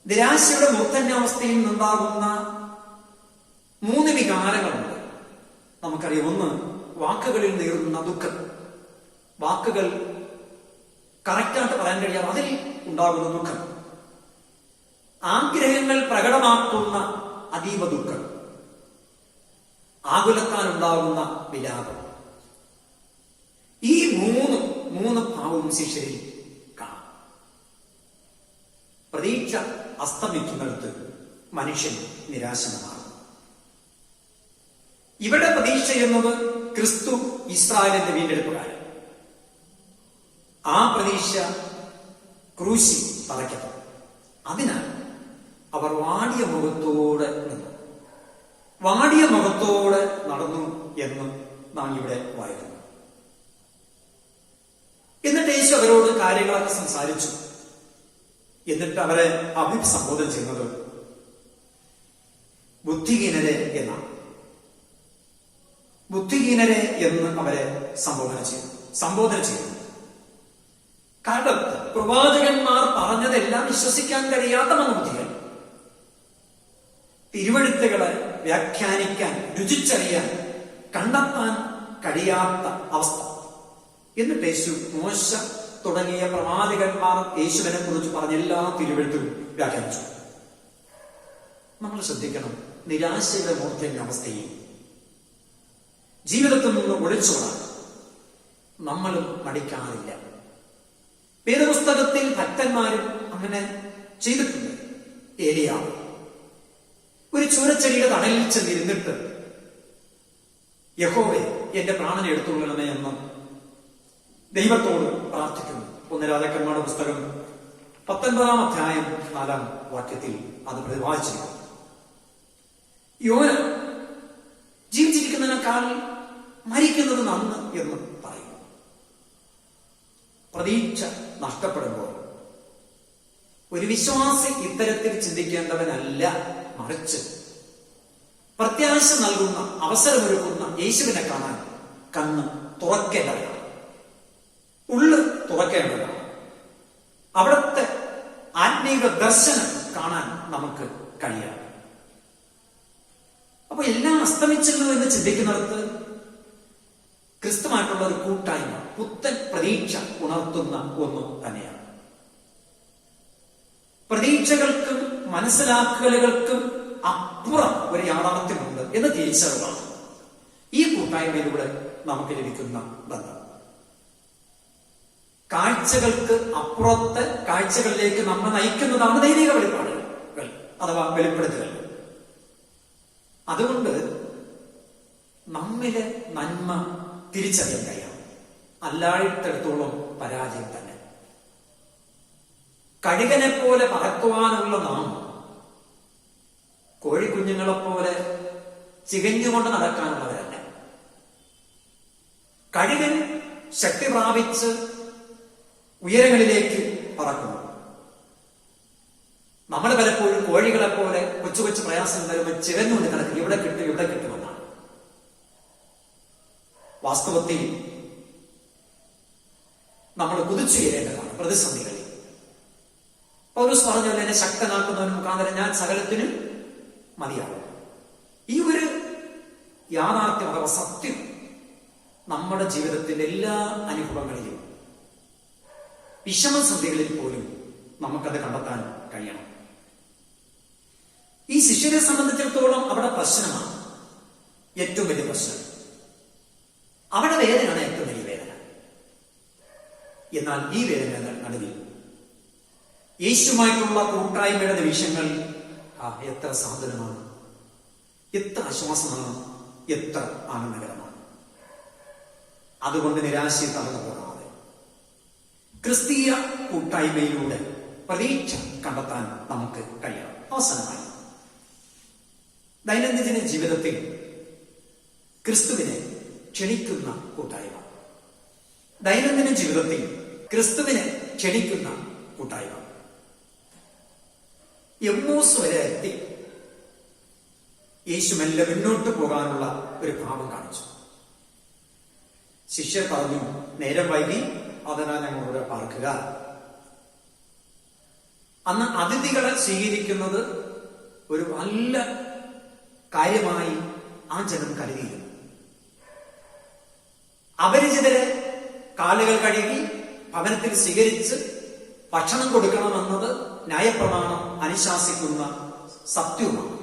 നിരാശയുടെ മൂർധന്യാവസ്ഥയിൽ നിന്നുണ്ടാകുന്ന 3 വികാരങ്ങളുണ്ട്. നമുക്കറിയാം. ഒന്ന്, വാക്കുകളിൽ നേറുന്ന ദുഃഖം. വാക്കുകൾ കറക്റ്റായിട്ട് പറയാൻ കഴിയാതെ അതിൽ ഉണ്ടാകുന്ന ദുഃഖം. ആഗ്രഹങ്ങൾ പ്രകടമാക്കുന്ന അതീവ ദുഃഖം. ആകുലത്താൽ ഉണ്ടാകുന്ന വിലാപം. ഈ മൂന്ന് ഭാവവും ശിഷ്യരിൽ കാണാം. പ്രതീക്ഷ അസ്തമിക്കുന്നിടത്ത് മനുഷ്യൻ നിരാശനാണ്. ഇവരുടെ പ്രതീക്ഷ എന്നത് ക്രിസ്തു ഇസ്രായേലിന്റെ വീണ്ടെടുപ്പുകാരൻ. ആ പ്രതീക്ഷ ക്രൂശിൽ തറയ്ക്കപ്പെട്ടു. അതിനാൽ അവർ വാടിയ മുഖത്തോടെ നിന്നു. വാടിയ മുഖത്തോടെ നടന്നു എന്ന് നാം ഇവിടെ വായിക്കുന്നു. എന്നിട്ട് യേശു അവരോട് കാര്യങ്ങളൊക്കെ സംസാരിച്ചു. എന്നിട്ട് അവരെ അഭിസംബോധന ചെയ്യുന്നത് ബുദ്ധിഹീനരെ എന്നാണ്. ബുദ്ധിഹീനരെ എന്ന് അവരെ സംബോധന ചെയ്തു. കാരണം പ്രവാചകന്മാർ പറഞ്ഞതെല്ലാം വിശ്വസിക്കാൻ കഴിയാത്ത മനുബുദ്ധികൾ, തിരുവെഴുത്തുകളെ വ്യാഖ്യാനിക്കാൻ, രുചിച്ചറിയാൻ, കണ്ടെത്താൻ കഴിയാത്ത അവസ്ഥ. എന്നിട്ട് യേശു മോശ തുടങ്ങിയ പ്രവാചകന്മാർ യേശുവിനെ കുറിച്ച് പറഞ്ഞ എല്ലാ തിരുവെഴുത്തും വ്യാഖ്യാനിച്ചു. നമ്മൾ ശ്രദ്ധിക്കണം, നിരാശയുടെ മൂർത്തിന്റെ അവസ്ഥയിൽ ജീവിതത്തിൽ നിന്ന് ഒളിച്ചോടാൻ നമ്മളും മടിക്കാറില്ല. വേദപുസ്തകത്തിൽ ഭക്തന്മാരും അങ്ങനെ ചെയ്തിട്ടുണ്ട്. ഏലിയാവ് ഒരു ചൂരച്ചെടിയുടെ തണലിൽ ചെന്നിരുന്നിട്ട് യഹോവേ എന്റെ പ്രാണനെ എടുത്തുകൊള്ളണമേ എന്ന് ദൈവത്തോട് പ്രാർത്ഥിക്കുന്നു. 1 രാജാക്കന്മാരുടെ പുസ്തകം 19-ാം അധ്യായം 4-ാം വാക്യത്തിൽ അത് പ്രതിപാദിച്ചിരിക്കുന്നു. യോന ജീവിച്ചിരിക്കുന്നതിനേക്കാൾ മരിക്കുന്നത് നന്ന് എന്ന് പറയുന്നു. പ്രതീക്ഷ നഷ്ടപ്പെടുമ്പോൾ ഒരു വിശ്വാസി ഇത്തരത്തിൽ ചിന്തിക്കേണ്ടവനല്ല, മറിച്ച് പ്രത്യാശ നൽകുന്ന, അവസരമൊരുക്കുന്ന യേശുവിനെ കാണാൻ കണ്ണ് തുറക്കേണ്ടവരാണ്, ഉള്ളു തുറക്കേണ്ടതാണ്. അവിടുത്തെ ആത്മീക ദർശനം കാണാൻ നമുക്ക് കഴിയണം. അപ്പൊ എല്ലാം അസ്തമിച്ചല്ലോ എന്ന് ചിന്തിക്കുന്നിടത്ത് ക്രിസ്തുമായിട്ടുള്ള ഒരു കൂട്ടായ്മ, പുത്തൻ പ്രതീക്ഷ ഉണർത്തുന്ന ഒന്ന് തന്നെയാണ്. പ്രതീക്ഷകൾക്കും മനസ്സിലാക്കലുകൾക്കും അപ്പുറം ഒരു യാഥാർത്ഥ്യമുണ്ട് എന്ന് തിരിച്ചറിവാണ് ഈ കൂട്ടായ്മയിലൂടെ നമുക്ക് ലഭിക്കുന്ന ബന്ധം. കാഴ്ചകൾക്ക് അപ്പുറത്തെ കാഴ്ചകളിലേക്ക് നമ്മെ നയിക്കുന്നതാണ് ദൈവിക വെളിപ്പാടുകൾ അഥവാ വെളിപ്പെടുത്തലുകൾ. അതുകൊണ്ട് നമ്മിലെ നന്മ തിരിച്ചറിയാൻ കഴിയണം. അല്ലായിടത്തോളം പരാജയം തന്നെ. കഴുകനെ പോലെ പറക്കുവാനുള്ള നാം കോഴിക്കുഞ്ഞുങ്ങളെപ്പോലെ ചികഞ്ഞുകൊണ്ട് നടക്കാനുള്ളവരല്ല. കഴുകൻ ശക്തി പ്രാപിച്ച് ഉയരങ്ങളിലേക്ക് പറക്കുന്നു. നമ്മൾ പലപ്പോഴും കോഴികളെ പോലെ കൊച്ചു കൊച്ചു പ്രയാസം വരുമ്പോൾ ചികഞ്ഞുകൊണ്ട് കിടക്കും, ഇവിടെ കിട്ടുമെന്നാണ്. വാസ്തവത്തിൽ നമ്മൾ കുതിച്ചുയരേണ്ടതാണ് പ്രതിസന്ധികളിൽ. പൗലോസ് പറഞ്ഞല്ലോ, എന്നെ ശക്തനാക്കുന്നവന് മുഖാന്തരം ഞാൻ സകലത്തിനും മതിയാകും. ഈ ഒരു യാഥാർത്ഥ്യം അഥവാ സത്യം നമ്മുടെ ജീവിതത്തിന്റെ എല്ലാ അനുഭവങ്ങളിലും, വിഷമസന്ധികളിൽ പോലും നമുക്കത് കണ്ടെത്താൻ കഴിയണം. ഈ ശിഷ്യരെ സംബന്ധിച്ചിടത്തോളം അവിടെ പ്രശ്നമാണ് ഏറ്റവും വലിയ പ്രശ്നം. അവിടെ വേദനയാണ് ഏറ്റവും വലിയ വേദന. എന്നാൽ ഈ വേദന നടുവിൽ യേശുമായിട്ടുള്ള കൂട്ടായ്മയുടെ നിമിഷങ്ങൾ എത്ര സാന്ത്വനമാണ്, എത്ര ആശ്വാസമാണ്, എത്ര ആനന്ദകരമാണ്. അതുകൊണ്ട് നിരാശയിൽ തളർന്നു പോകാതെ ക്രിസ്തീയ കൂട്ടായ്മയിലൂടെ പ്രതീക്ഷ കണ്ടെത്താൻ നമുക്ക് കഴിയണം. അവസാനമായി ദൈനംദിന ജീവിതത്തിൽ ക്രിസ്തുവിനെ ക്ഷണിക്കുന്ന കൂട്ടായ്മ. ദൈനംദിന ജീവിതത്തിൽ ക്രിസ്തുവിനെ ക്ഷണിക്കുന്ന കൂട്ടായ്മ. എമ്മൂസ് വരെ എത്തി യേശു മെല്ലെ മുന്നോട്ട് പോകാനുള്ള ഒരു ഭാവം കാണിച്ചു. ശിഷ്യർ പറഞ്ഞു, നേരം വൈകി, അതിനാൽ ഞങ്ങളോട് പാർക്കുക. അന്ന് അതിഥികളെ സ്വീകരിക്കുന്നത് ഒരു നല്ല കാര്യമായി ആ ജനം കരുതിയിരുന്നു. അപരിചിതരെ കാലുകൾ കഴുകി ഭവനത്തിൽ സ്വീകരിച്ച് ഭക്ഷണം കൊടുക്കണമെന്നത് ന്യായപ്രമാണം അനുശാസിക്കുന്ന സത്യവുമാണ്.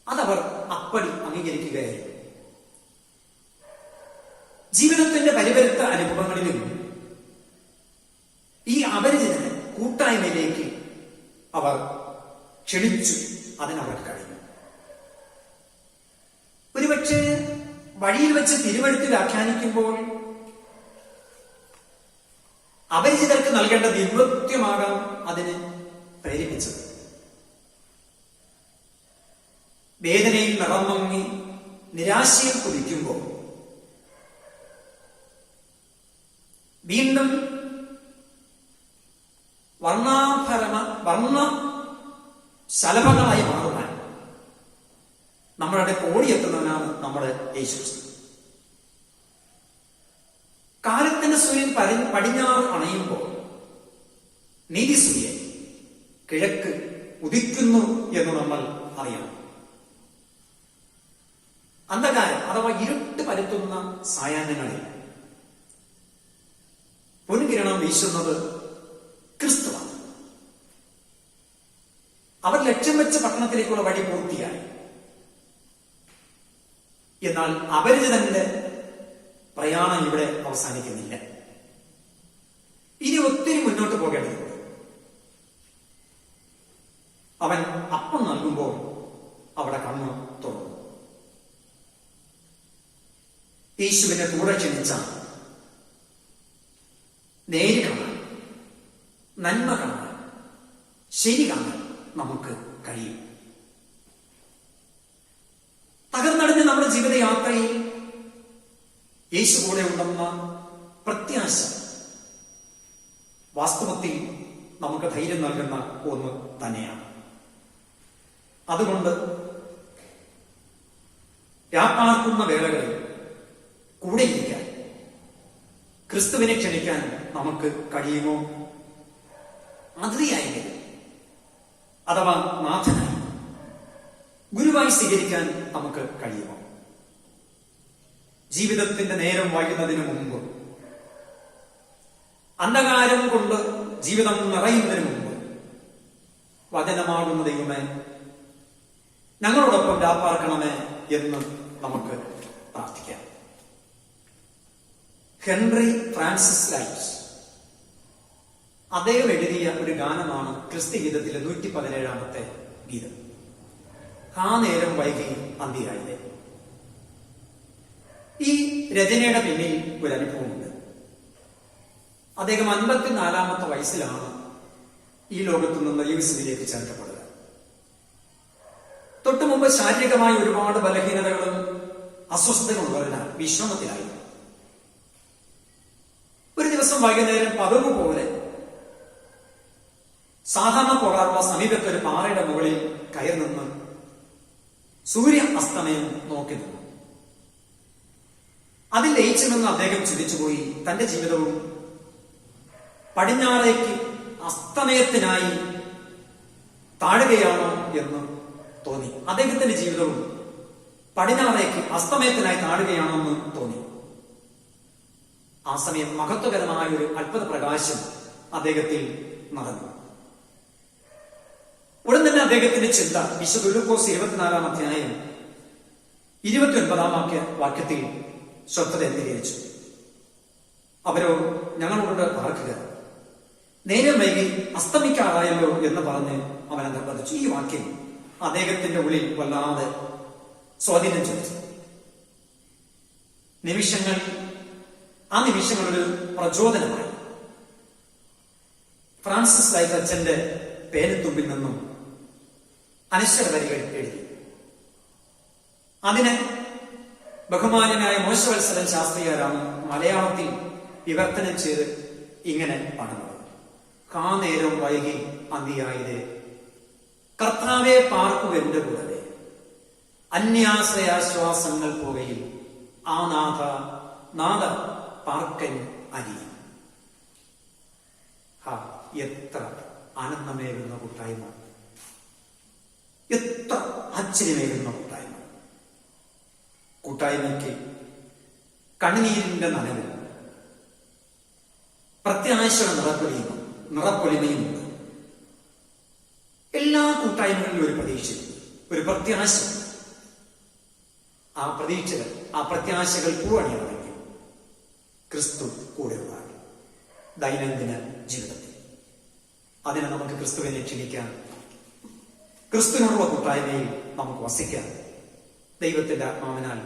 അതവർ അപ്പടി അംഗീകരിക്കുകയായിരുന്നു. ജീവിതത്തിന്റെ പരിവരുത്ത അനുഭവങ്ങളിലും ഈ അപരിചിതനെ കൂട്ടായ്മയിലേക്ക് അവർ ക്ഷണിച്ചു. അതിനവർക്ക് കഴിഞ്ഞു. ഒരുപക്ഷെ വെച്ച് തിരുവഴുത്ത് വ്യാഖ്യാനിക്കുമ്പോൾ അപരിചിതർക്ക് നൽകേണ്ട ദിവ്യത്വമാകാം അതിന് പ്രേരിപ്പിച്ചത്. വേദനയിൽ നിറമങ്ങി നിരാശയിൽ കുതിക്കുമ്പോൾ വീണ്ടും വർണ്ണ ശലഭങ്ങളായി മാറുവാൻ നമ്മളുടെ ഓടിയെത്തുന്നവനാണ് നമ്മുടെ യേശുക്രിസ്തു. കാലത്തിന്റെ സൂര്യൻ പടിഞ്ഞാറ് അണയുമ്പോൾ നീതിസൂര്യൻ കിഴക്ക് ഉദിക്കുന്നു എന്ന് നമ്മൾ അറിയണം. അന്ധകാരം അഥവാ ഇരുട്ട് പരത്തുന്ന സായാഹ്നങ്ങളിൽ പൊൻകിരണം വീശുന്നത് ക്രിസ്തുവാണ്. അവർ ലക്ഷ്യം വെച്ച പട്ടണത്തിലേക്കുള്ള വഴി പൂർത്തിയായി. എന്നാൽ അപരിചിതന്റെ പ്രയാണം ഇവിടെ അവസാനിക്കുന്നില്ല. ഇനി ഒത്തിരി മുന്നോട്ട് പോകേണ്ടതുണ്ട്. അവൻ അപ്പം നൽകുമ്പോൾ അവിടെ കണ്ണ് തുറന്നു. യേശുവിനെ കൂടെ ക്ഷണിച്ച നേര് കാണാൻ, നന്മ കാണാൻ, ശരി കാണാൻ നമുക്ക് കഴിയും. തകർന്നടിഞ്ഞ നമ്മുടെ ജീവിതയാത്രയിൽ യേശു കൂടെ ഉണ്ടെന്ന പ്രത്യാശ വാസ്തവത്തിൽ നമുക്ക് ധൈര്യം നൽകുന്ന ഒന്ന് തന്നെയാണ്. അതുകൊണ്ട് രാപ്പാർക്കുന്ന വേളകളിൽ കൂടെ ഇരിക്കാൻ, ക്രിസ്തുവിനെ ക്ഷണിക്കാൻ നമുക്ക് കഴിയുമോ? അതിഥിയായി അഥവാ നാഥനായി ഗുരുവായി സ്വീകരിക്കാൻ നമുക്ക് കഴിയുമോ? ജീവിതത്തിന്റെ നേരം വൈകുന്നതിന് മുമ്പ്, അന്ധകാരം കൊണ്ട് ജീവിതം നിറയുന്നതിന് മുമ്പ് വചനമാകുന്ന ദൈവമേ ഞങ്ങളോടൊപ്പം രാപ്പാർക്കണമേ എന്ന് നമുക്ക് പ്രാർത്ഥിക്കാം. ഹെൻറി ഫ്രാൻസിസ് ലൈറ്റ് അദ്ദേഹം എഴുതിയ ഒരു ഗാനമാണ് ക്രിസ്തു ഗീതത്തിലെ 117 ഗീതം. ആ നേരം വൈകി അന്തിയായില്ലേ. ഈ രചനയുടെ പിന്നിൽ ഒരു അനുഭവമുണ്ട്. അദ്ദേഹം 54 വയസ്സിലാണ് ഈ ലോകത്തു നിന്ന് ഈ വിശുദ്ധിയിലേക്ക് ചേർക്കപ്പെടുക. തൊട്ടു മുമ്പ് ശാരീരികമായ ഒരുപാട് ബലഹീനതകളും അസ്വസ്ഥതകളും ഉള്ളതിനാൽ വിശ്രമത്തിലായിരുന്നു. ഒരു ദിവസം വൈകുന്നേരം പതിവ് പോലെ സാധാരണ പോകാറുള്ള സമീപത്തൊരു പാറയുടെ മുകളിൽ കയറി നിന്ന് സൂര്യ അസ്തമയം നോക്കി നിന്നു. അതിൽ ലയിച്ചു നിന്ന് അദ്ദേഹം ചിന്തിച്ചുപോയി. തന്റെ ജീവിതവും പടിഞ്ഞാറേക്ക് അസ്തമയത്തിനായി താഴുകയാണോ എന്ന് തോന്നി. അദ്ദേഹത്തിന്റെ ജീവിതവും പടിഞ്ഞാറേക്ക് അസ്തമയത്തിനായി താഴുകയാണോ എന്ന് തോന്നി. ആ സമയം മഹത്വകരമായ ഒരു അത്ഭുത പ്രകാശം അദ്ദേഹത്തിൽ നടന്നു. ഉടൻ തന്നെ അദ്ദേഹത്തിന്റെ ചിന്ത വിശുദ്ധ ലൂക്കോസ് 24 അധ്യായം 29 വാക്യത്തിൽ ശ്രദ്ധ കേന്ദ്രീകരിച്ചു. അവരോ ഞങ്ങളോട് പാർക്കുക, നേരം വൈകി അസ്തമിക്കാറായല്ലോ എന്ന് പറഞ്ഞ് അവനെ നിർബന്ധിച്ചു. ഈ വാക്യം അദ്ദേഹത്തിന്റെ ഉള്ളിൽ വല്ലാതെ സ്വാധീനം ചെലുത്തി. ആ നിമിഷങ്ങളൊരു പ്രചോദനമായി. ഫ്രാൻസിസ് ലൈറ്റ് അച്ഛന്റെ പേനത്തുമ്പിൽ നിന്നും അനശ്വര വരികൾ എഴുതി. അതിന് ബഹുമാന്യനായ മോശവത്സരൻ ശാസ്ത്രിയാരാണ് മലയാളത്തിൽ വിവർത്തനം ചെയ്ത് ഇങ്ങനെ പാടുന്നത്. കാ നേരം വൈകി അന്തിയായതേ, കർത്താവെ പാർക്കുവെന്റെ കൂടവേ, അന്യാശ്രയാശ്വാസങ്ങൾ പോകയിൽ ആ നാഥ പാർക്കൻ അരിയും. എത്ര ആനന്ദമേകുന്ന കൂട്ടായ്മ, എത്ര ആശ്ചര്യമേകുന്ന കൂട്ടായ്മ. കൂട്ടായ്മയ്ക്ക് കണ്ണുനീരിന്റെ നനവും പ്രത്യാശയുടെ നിറപ്പൊലിമയുമുണ്ട്. എല്ലാ കൂട്ടായ്മകളിലും ഒരു പ്രതീക്ഷയുണ്ട്, ഒരു പ്രത്യാശയുണ്ട്. ആ പ്രത്യാശകൾ പൂവണിയാണെങ്കിൽ ക്രിസ്തു കൂടെ ഉണ്ടാകും ദൈനംദിന ജീവിതത്തിൽ. അതിനെ നമുക്ക് ക്രിസ്തുവിനെ ക്ഷണിക്കാം. ക്രിസ്തുവിനോടുള്ള കൂട്ടായ്മയിൽ നമുക്ക് വസിക്കാം. ദൈവത്തിന്റെ ആത്മാവിനാൽ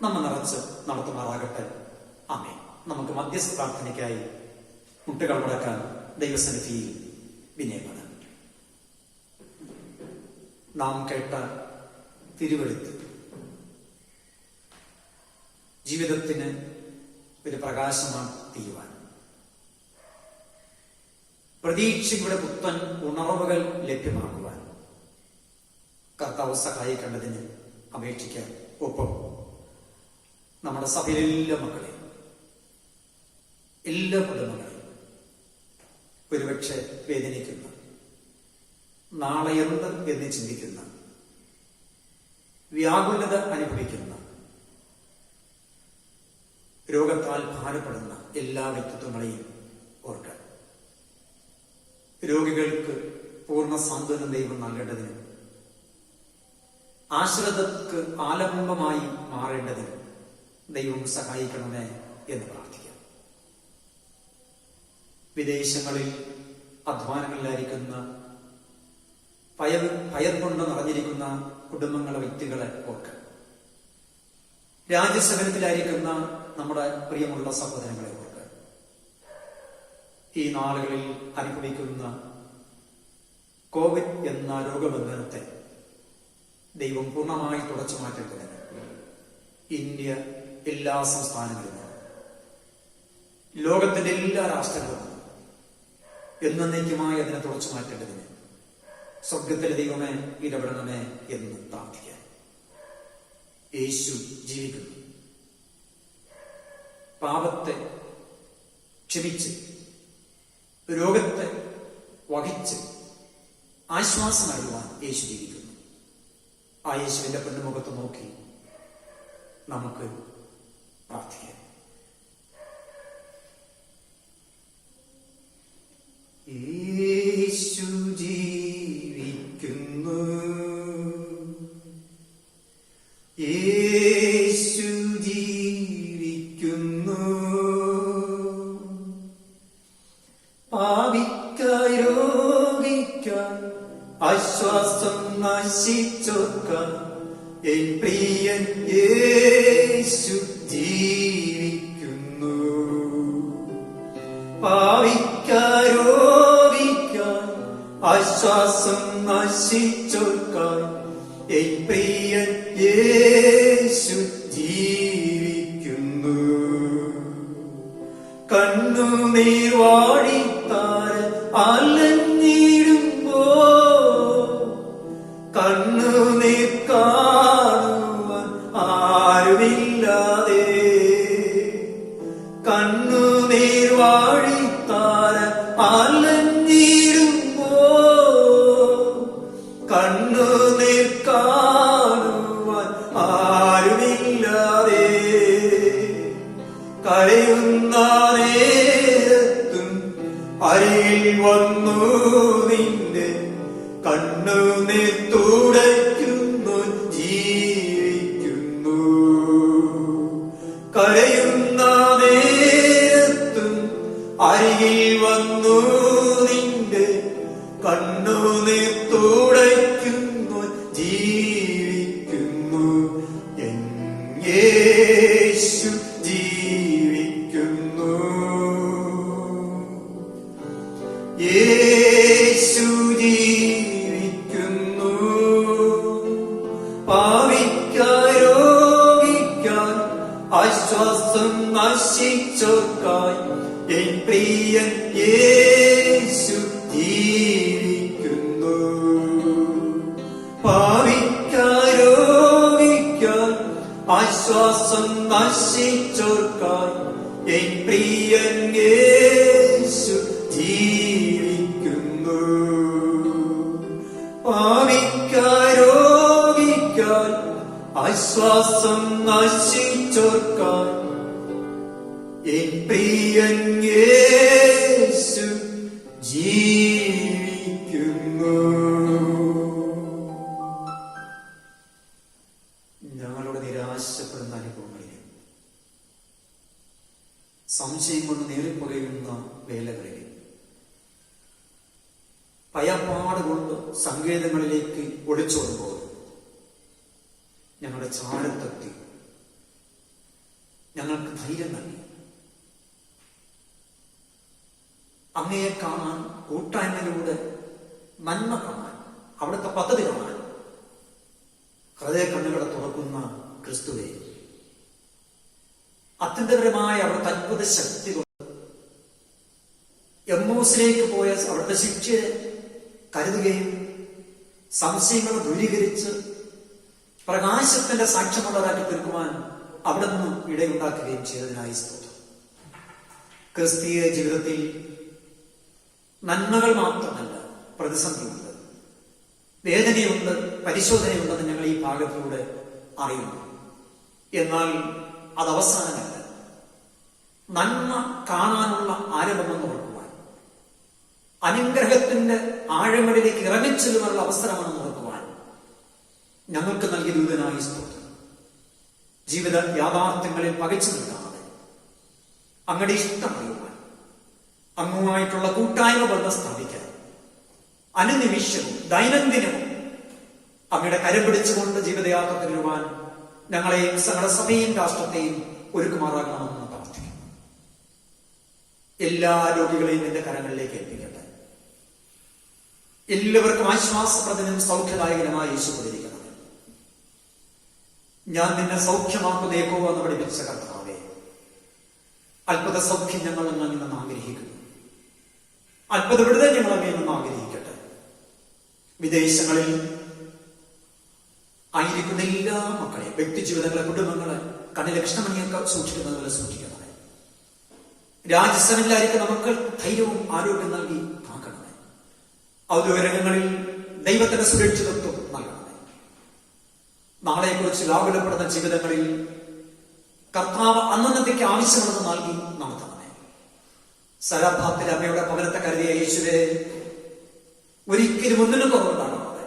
നമ്മ നിറച്ച് നടത്തുമാറാകട്ടെ. ആമേൻ. നമുക്ക് മധ്യസ്ഥ പ്രാർത്ഥനയ്ക്കായി മുട്ടുകൾ മുടക്കാൻ ദൈവസന്നിധിയിൽ വിനയമാണ്. നാം കേട്ട തിരുവെഴുത്ത് ജീവിതത്തിന് ഒരു പ്രകാശമാണ് തീരുവാൻ. പ്രതീക്ഷയുടെ പുത്തൻ ഉണർവുകൾ ലഭ്യമാക്കുവാൻ കർത്താവ് സഹായിക്കേണ്ടതിന് അപേക്ഷിക്കാൻ. ഒപ്പം നമ്മുടെ സഭയിലെ എല്ലാ മക്കളെയും, എല്ലാ കുടുംബങ്ങളെയും ഒരുപക്ഷെ വേദനിക്കുന്ന, നാളെ എന്ത് എന്ന് ചിന്തിക്കുന്ന, വ്യാകുലത അനുഭവിക്കുന്ന, രോഗത്താൽ ഭാരപ്പെടുന്ന എല്ലാ വ്യക്തിത്വങ്ങളെയും ഓർക്കാൻ. രോഗികൾക്ക് പൂർണ്ണ സാന്ത്വനം ദൈവം നൽകേണ്ടതിനും ആശ്രിതർക്ക് ആലംബമായി മാറേണ്ടതിനും ദൈവം സഹായിക്കണമേ എന്ന് പ്രാർത്ഥിക്കാം. വിദേശങ്ങളിൽ അധ്വാനങ്ങളിലായിരിക്കുന്ന, ഭയം കൊണ്ട് നിറഞ്ഞിരിക്കുന്ന കുടുംബങ്ങളെ, വ്യക്തികളെ ഓർക്കാം. രാജ്യസഭനത്തിലായിരിക്കുന്ന നമ്മുടെ പ്രിയമുള്ള സഹോദരങ്ങളെ ഓർക്കാം. ഈ നാളുകളിൽ അനുഭവിക്കുന്ന കോവിഡ് എന്ന രോഗബന്ധനത്തെ ദൈവം പൂർണ്ണമായി തുടച്ചു മാറ്റേണ്ടതിന് ഇന്ത്യ എല്ലാ സംസ്ഥാനങ്ങളിലും, ലോകത്തിന്റെ എല്ലാ രാഷ്ട്രങ്ങളും എന്നേക്കുമായി അതിനെ തുടച്ചു മാറ്റേണ്ടതിന് സ്വർഗത്തിലെ ദൈവമേ ഇടപെടണമേ എന്ന് പ്രാർത്ഥിക്കാൻ. യേശു ജീവിക്കുന്നു. പാപത്തെ ക്ഷമിച്ച്, രോഗത്തെ വഹിച്ച് ആശ്വാസം നൽകുവാൻ യേശു ജീവിക്കുന്നു. ആ യേശുവിന്റെ പെണ്ണുമുഖത്ത് നോക്കി നമുക്ക് പ്രാർത്ഥിക്കാം. യേശു ജീവിക്കുന്നു, യേശു ജീവിക്കുന്നു, പാപിക്കായി രോഗിക്കായി ആശ്വാസം നശിച്ചോർക്കാൻ എൻ പ്രിയൻ യേശു ജീവിക്കുന്നു. പാപിക്കായി രോഗിക്കായി ആശ്വാസം നശിച്ചോർക്കാൻ എൻ പ്രിയൻ യേശു ജീവിക്കുന്നു. കണ്ണുനീർ വാഴിത്താര അലഞ്ഞിടുമ്പോ കണ്ണുനീർ കാണുവാൻ ആരുമില്ലാതെ, കണ്ണുനീർ വാഴിത്താര അലഞ്ഞിടുമ്പോ കണ്ണുനീർ കാണുവാൻ ആരുമില്ലാതെ, കരയുന്ന നേരത്തും അരികിൽ വന്നു നിന്റെ കണ്ണുനീർ തുടയ്ക്കുന്നു, ജീവിക്കുന്നു. കരയുന്ന നേരത്തും അരികിൽ വന്നു നിന്റെ കണ്ണുനീർ തുടയ്ക്കുന്നു, ജീവിക്കുന്നു. എൻ യേശു ജീവിക്കുന്നു. യേശു ജീവിക്കുന്നു. പാപിക്കായി രോഗിക്കായി ആശ്വാസം നശിച്ചോർക്കായി എൻ പ്രിയൻ യേശു ജീവിക്കുന്നു. പാപിക്കായി രോഗിക്കായി ആശ്വാസം നശിച്ചോർക്കായി എൻ പ്രിയൻ യേശു ജീവിക്കുന്നു. പാപിക്കായി രോഗിക്കായി ആശ്വാസം നശിച്ചോർക്കായി എൻ പ്രിയൻ യേശു ജീവിക്കുന്നു. ഞങ്ങളുടെ നിരാശപ്പെടുന്ന അനുഭവങ്ങളിലും സംശയം കൊണ്ട് നേറിപ്പുകയുന്ന വേലകളിലും ഭയപ്പാട് കൊണ്ട് സങ്കേതങ്ങളിലേക്ക് ഒളിച്ചോടുമ്പോൾ ഞങ്ങളുടെ ചാരത്തെത്തി ഞങ്ങൾക്ക് ധൈര്യം നൽകി. അങ്ങയെ കാണാൻ, കൂട്ടായ്മയിലൂടെ നന്മ കാണാൻ, അവിടുത്തെ പദ്ധതി കാണാൻ ഹൃദയ കണ്ണുകളെ തുറക്കുന്ന ക്രിസ്തുവെ, അത്യന്തപരമായ അവിടുത്തെ അത്ഭുത ശക്തി കൊണ്ട് എമ്മോസിലേക്ക് പോയ അവിടുത്തെ ശിക്ഷയെ കരുതുകയും സംശയങ്ങൾ ദൂരീകരിച്ച് പ്രകാശത്തിന്റെ സാക്ഷ്യമുള്ളതാക്കി തീർക്കുവാൻ അവിടെ നിന്നും ഇടയുണ്ടാക്കുകയും ചെയ്തതിനായി സ്തോത്രം. ക്രിസ്തീയ ജീവിതത്തിൽ നന്മകൾ മാത്രമല്ല, പ്രതിസന്ധിയുണ്ട്, വേദനയുണ്ട്, പരിശോധനയുണ്ടെന്ന് ഞങ്ങൾ ഈ ഭാഗത്തിലൂടെ അറിയുന്നു. എന്നാൽ അത് അവസാനമല്ല. നന്മ കാണാനുള്ള ആരംഭമെന്ന് ഓർക്കുവാൻ, അനുഗ്രഹത്തിന്റെ ആഴങ്ങളിലേക്ക് ഇറങ്ങിച്ചെല്ലുവാനുള്ള അവസരമാണെന്ന് ഓർക്കുവാൻ ഞങ്ങൾക്ക് നൽകിയ ദൂതനായി സ്തോത്രം. ജീവിത യാഥാർത്ഥ്യങ്ങളിൽ പകച്ചു നിൽക്കാതെ അങ്ങയുടെ ഇഷ്ടം അറിയുവാൻ, അങ്ങുമായിട്ടുള്ള കൂട്ടായ്മ ബന്ധം സ്ഥാപിക്കാൻ അനുനിമിഷവും ദൈനംദിനവും അങ്ങയുടെ കരം പിടിച്ചുകൊണ്ട് ജീവിതയാത്ര തുടരുവാൻ ഞങ്ങളെയും സകല സഭയും രാഷ്ട്രത്തെയും ഒരുക്കുമാറാകണമെന്ന് പ്രാർത്ഥിക്കുന്നു. എല്ലാ രോഗികളെയും നിന്റെ കരങ്ങളിലേക്ക് ഏൽപ്പിക്കട്ടെ. എല്ലാവർക്കും ആശ്വാസപ്രദനും സൗഖ്യദായകനുമായ യേശു കൊണ്ടിരിക്കണം. ഞാൻ നിന്നെ സൗഖ്യമാക്കുന്നേക്കോ എന്ന് പഠിപ്പിച്ച കർത്താവേ, അത്ഭുത സൗഖ്യം ഞങ്ങൾ അങ്ങ് നിന്ന് ആഗ്രഹിക്കുന്നു. അത്ഭുത വിടുതൽ ഞങ്ങൾ അങ്ങ് നിന്ന് ആഗ്രഹിക്കട്ടെ. വിദേശങ്ങളിൽ ആയിരിക്കുന്ന എല്ലാ മക്കളെയും, വ്യക്തിജീവിതങ്ങളെ, കുടുംബങ്ങളെ കണ്ണിലെ കൃഷ്ണമണിയൊക്കെ സൂക്ഷിക്കുന്നതുപോലെ സൂക്ഷിക്കണമേ. രാജസ്ഥാനിലായിരിക്കുന്ന മക്കൾ ധൈര്യവും ആരോഗ്യം നൽകി കാക്കണമേ. ഔദ്യോഗിക രംഗങ്ങളിൽ ദൈവത്തിന്റെ സുരക്ഷിതത്വം നൽകണമേ. നാളെക്കുറിച്ച് വ്യാകുലപ്പെടുന്ന ജീവിതങ്ങളിൽ കർത്താവ് അന്നന്നത്തേക്ക് ആവശ്യമുള്ളത് നൽകി നടത്തണമേ. സരാഭാത്തിലെ അമ്മയുടെ ഭവനത്തെ കരുതിയ യേശുവെ, ഒരിക്കലും ഒന്നിനും കുറവുണ്ടാകണമേ.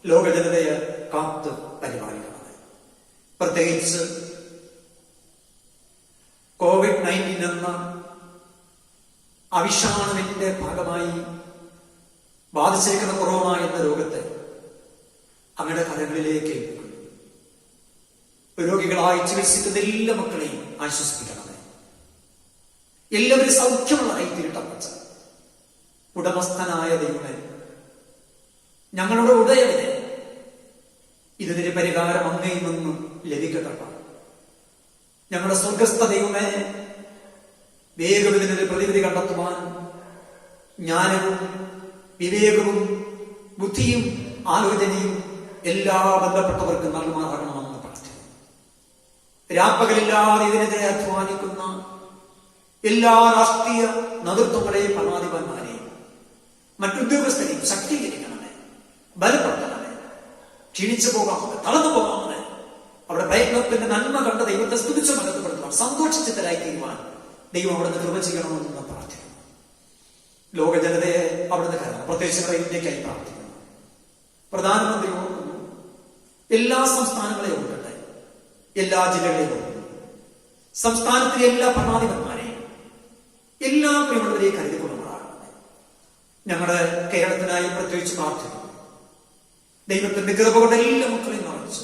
ലോക ജനതയെ കാത്ത് പരിപാലിക്കണമേ. പ്രത്യേകിച്ച് COVID-19 എന്ന അവിഷാണുവിന്റെ ഭാഗമായി ബാധിച്ചിരിക്കുന്ന കൊറോണ എന്ന രോഗത്തെ അങ്ങയുടെ കരങ്ങളിലേക്ക് ഏൽപ്പിക്കുന്നു. രോഗികളായി ചികിത്സിക്കുന്ന എല്ലാ മക്കളെയും ആശ്വസിപ്പിക്കണമേ. എല്ലാവരും സൗഖ്യമുള്ളതായി തീട്ടപ്പച്ച ഉടമസ്ഥനായ ദൈവമേ, ഞങ്ങളുടെ ഉദയവനെ ഇതിന് പരിഹാരം അങ്ങയിൽ നിന്നും ലഭിക്കട്ടെ. ഞങ്ങളുടെ സ്വർഗസ്ഥ ദൈവമേ, വേഗം ഇതിനൊരു പ്രതിവിധി കണ്ടെത്തുവാൻ ജ്ഞാനവും വിവേകവും ബുദ്ധിയും ആലോചനയും എല്ലാ ബന്ധപ്പെട്ടവർക്കും നൽകുമാറാകണമെന്ന് പ്രാർത്ഥിക്കുന്നു. രാപ്പകലില്ലാതെ ഇതിനെതിരെ അധ്വാനിക്കുന്ന എല്ലാ രാഷ്ട്രീയ നേതൃത്വങ്ങളെയും ഭരണാധിപന്മാരെയും മറ്റുദ്യോഗസ്ഥരെയും ശക്തീകരിക്കണമേ, ബലപ്പെടുത്തണമേ. ക്ഷീണിച്ചു പോകാമത്, തളർന്നു പോകാമത്, അവിടെ പ്രയത്നത്തിന്റെ നന്മ കണ്ട ദൈവത്തെ സ്തുതിച്ചു മഹത്വപ്പെടുത്തുവാൻ, സന്തോഷിച്ചിത്തരായി തീരുവാൻ ദൈവം അവിടുന്ന് കൃപ ചെയ്യണമെന്ന് പ്രാർത്ഥിക്കുന്നു. ലോക ജനതയെ അവിടുന്ന് കരുതണം. പ്രത്യേകിച്ച് ഇന്ത്യക്കായി പ്രാർത്ഥിക്കുന്നു. പ്രധാനമന്ത്രി ഓർക്കുന്നു, എല്ലാ സംസ്ഥാനങ്ങളെയും ഓർക്കട്ടെ, എല്ലാ ജില്ലകളെയും ഓർക്കുന്നു, സംസ്ഥാനത്തിലെ എല്ലാ ഭരണാധിപന്മാരെയും, എല്ലാ പ്രിയമുള്ളവരെയും കരുതിക്കൊള്ളുന്നതാണ്. ഞങ്ങളുടെ കേരളത്തിനായി പ്രത്യേകിച്ച് പ്രാർത്ഥിക്കുന്നു. ദൈവത്തിന്റെ കൃപ കൊണ്ട് എല്ലാ മക്കളെയും നിറച്ച്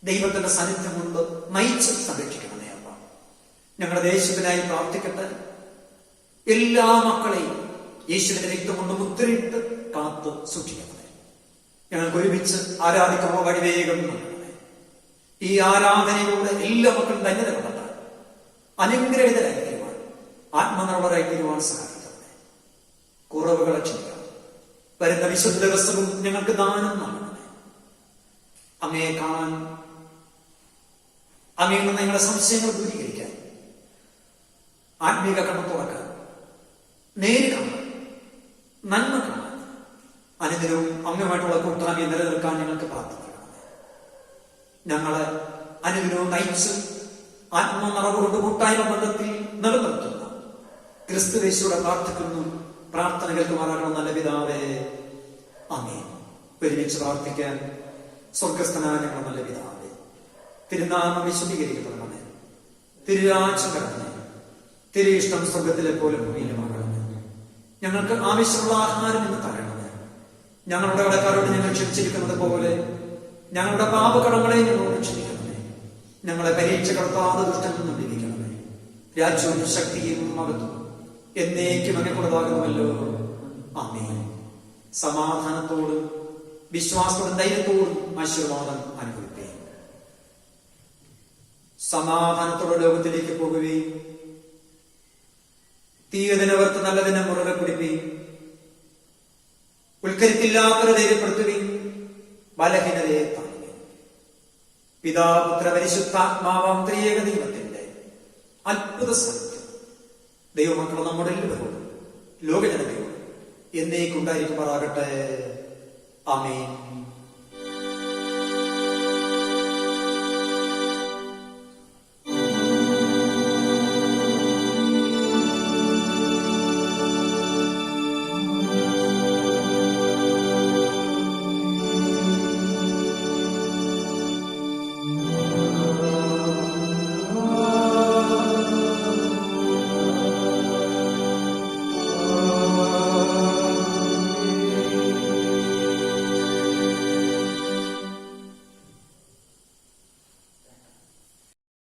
ദൈവത്തിന്റെ സാന്നിധ്യം കൊണ്ട് നയിച്ച് സംരക്ഷിക്കണമേ അമ്മ. ഞങ്ങളുടെ ദേശത്തിനായി പ്രാർത്ഥിക്കട്ടെ. എല്ലാ മക്കളെയും യേശുവിന്റെ രക്തം കൊണ്ട് മുദ്രയിട്ട് കാത്ത് സൂക്ഷിക്കണമേ. ഞങ്ങൾക്ക് ഒരുമിച്ച് ആരാധിക്കുമ്പോൾ വഴിവേഗം നൽകണമേ. ഈ ആരാധനയിലൂടെ എല്ലാ മക്കളും ധന്യത കണ്ടെത്താൻ, അനുഗ്രഹിതരായി തീരുവാൻ, ആത്മനിർഭരായി തീരുവാൻ സഹായിക്കണമേ. കുറവുകളെ ക്ഷമിക്കണം. വരുന്ന വിശുദ്ധ ദിവസവും ഞങ്ങൾക്ക് ദാനം നൽകണമേ. അങ്ങയെ കാണാൻ, അങ്ങയിൽ നിന്ന് ഞങ്ങളുടെ സംശയങ്ങൾ ദൂരീകരിക്കാൻ, ആത്മീക കണ്ണ് തുറക്കാൻ, നേര് കാണാൻ, നന്മ കാണാൻ, അനുദിനവും അങ്ങുമായിട്ടുള്ള കൂട്ടായ്മ നിലനിൽക്കാൻ ഞങ്ങൾക്ക് പ്രാർത്ഥിക്കണമേ. ഞങ്ങളെ അനുദിനവും നയിച്ച് ആത്മനിറവ് കൊണ്ട് കൂട്ടായ്മ ബന്ധത്തിൽ നിലനിർത്തുന്ന ക്രിസ്തുവേശുവിടെ പ്രാർത്ഥിക്കുന്നു. പ്രാർത്ഥന കേൾക്കുമാറാകണം നല്ല പിതാവേ, ആമേൻ. ഒരുമിച്ച് പ്രാർത്ഥിക്കാൻ. സ്വർഗസ്ഥനായ ഞങ്ങളുടെ നല്ല പിതാവേ, തിരുനാമം വിശുദ്ധീകരിക്കപ്പെടണമേ. തിരുരാജ്യം വരണമേ. തിരു ഇഷ്ടം സ്വർഗത്തിലെ പോലെ ഭൂമിയിലുമാകണമേ. ഞങ്ങൾക്ക് ആവശ്യമുള്ള ആഹാരം ഇന്ന് തരണമേ. ഞങ്ങളുടെ കടക്കാരോട് ഞങ്ങൾ ക്ഷമിച്ചിരിക്കുന്നത് പോലെ ഞങ്ങളുടെ പാപകടങ്ങളെ ഞങ്ങളോട് ക്ഷമിക്കണമേ. ഞങ്ങളെ പരീക്ഷ കടത്താതെ ദുഷ്ടനിൽ നിന്നും വിധിക്കണമേ. രാജ്യവും ശക്തിയും മഹത്വം എന്നേക്കും അങ്ങനെയുള്ളതാകുമല്ലോ. ആമേൻ. സമാധാനത്തോടും വിശ്വാസത്തോടും ധൈര്യത്തോടും ആശീർവാദം അനുഭവിപ്പേ. സമാധാനത്തോടെ ലോകത്തിലേക്ക് പോകുകയും തീയതിനവർക്ക് നല്ലതിനെ മുറുകെ പിടിക്കുകയും ഉത്കരിപ്പില്ലാത്തവരെ ധൈര്യപ്പെടുത്തുകയും ബലഹീനതയെ താങ്ങുകയും പിതാപുത്ര പരിശുദ്ധാത്മാവാം ത്രിയേക ദൈവത്തിന്റെ അത്ഭുത സാന്നിധ്യം ദൈവമക്കൾ നമ്മുടെ എല്ലാവരോടും ലോകജനതയോടും എന്നേക്കുണ്ടായിരിക്കുമാറാകട്ടെ. ആമേൻ.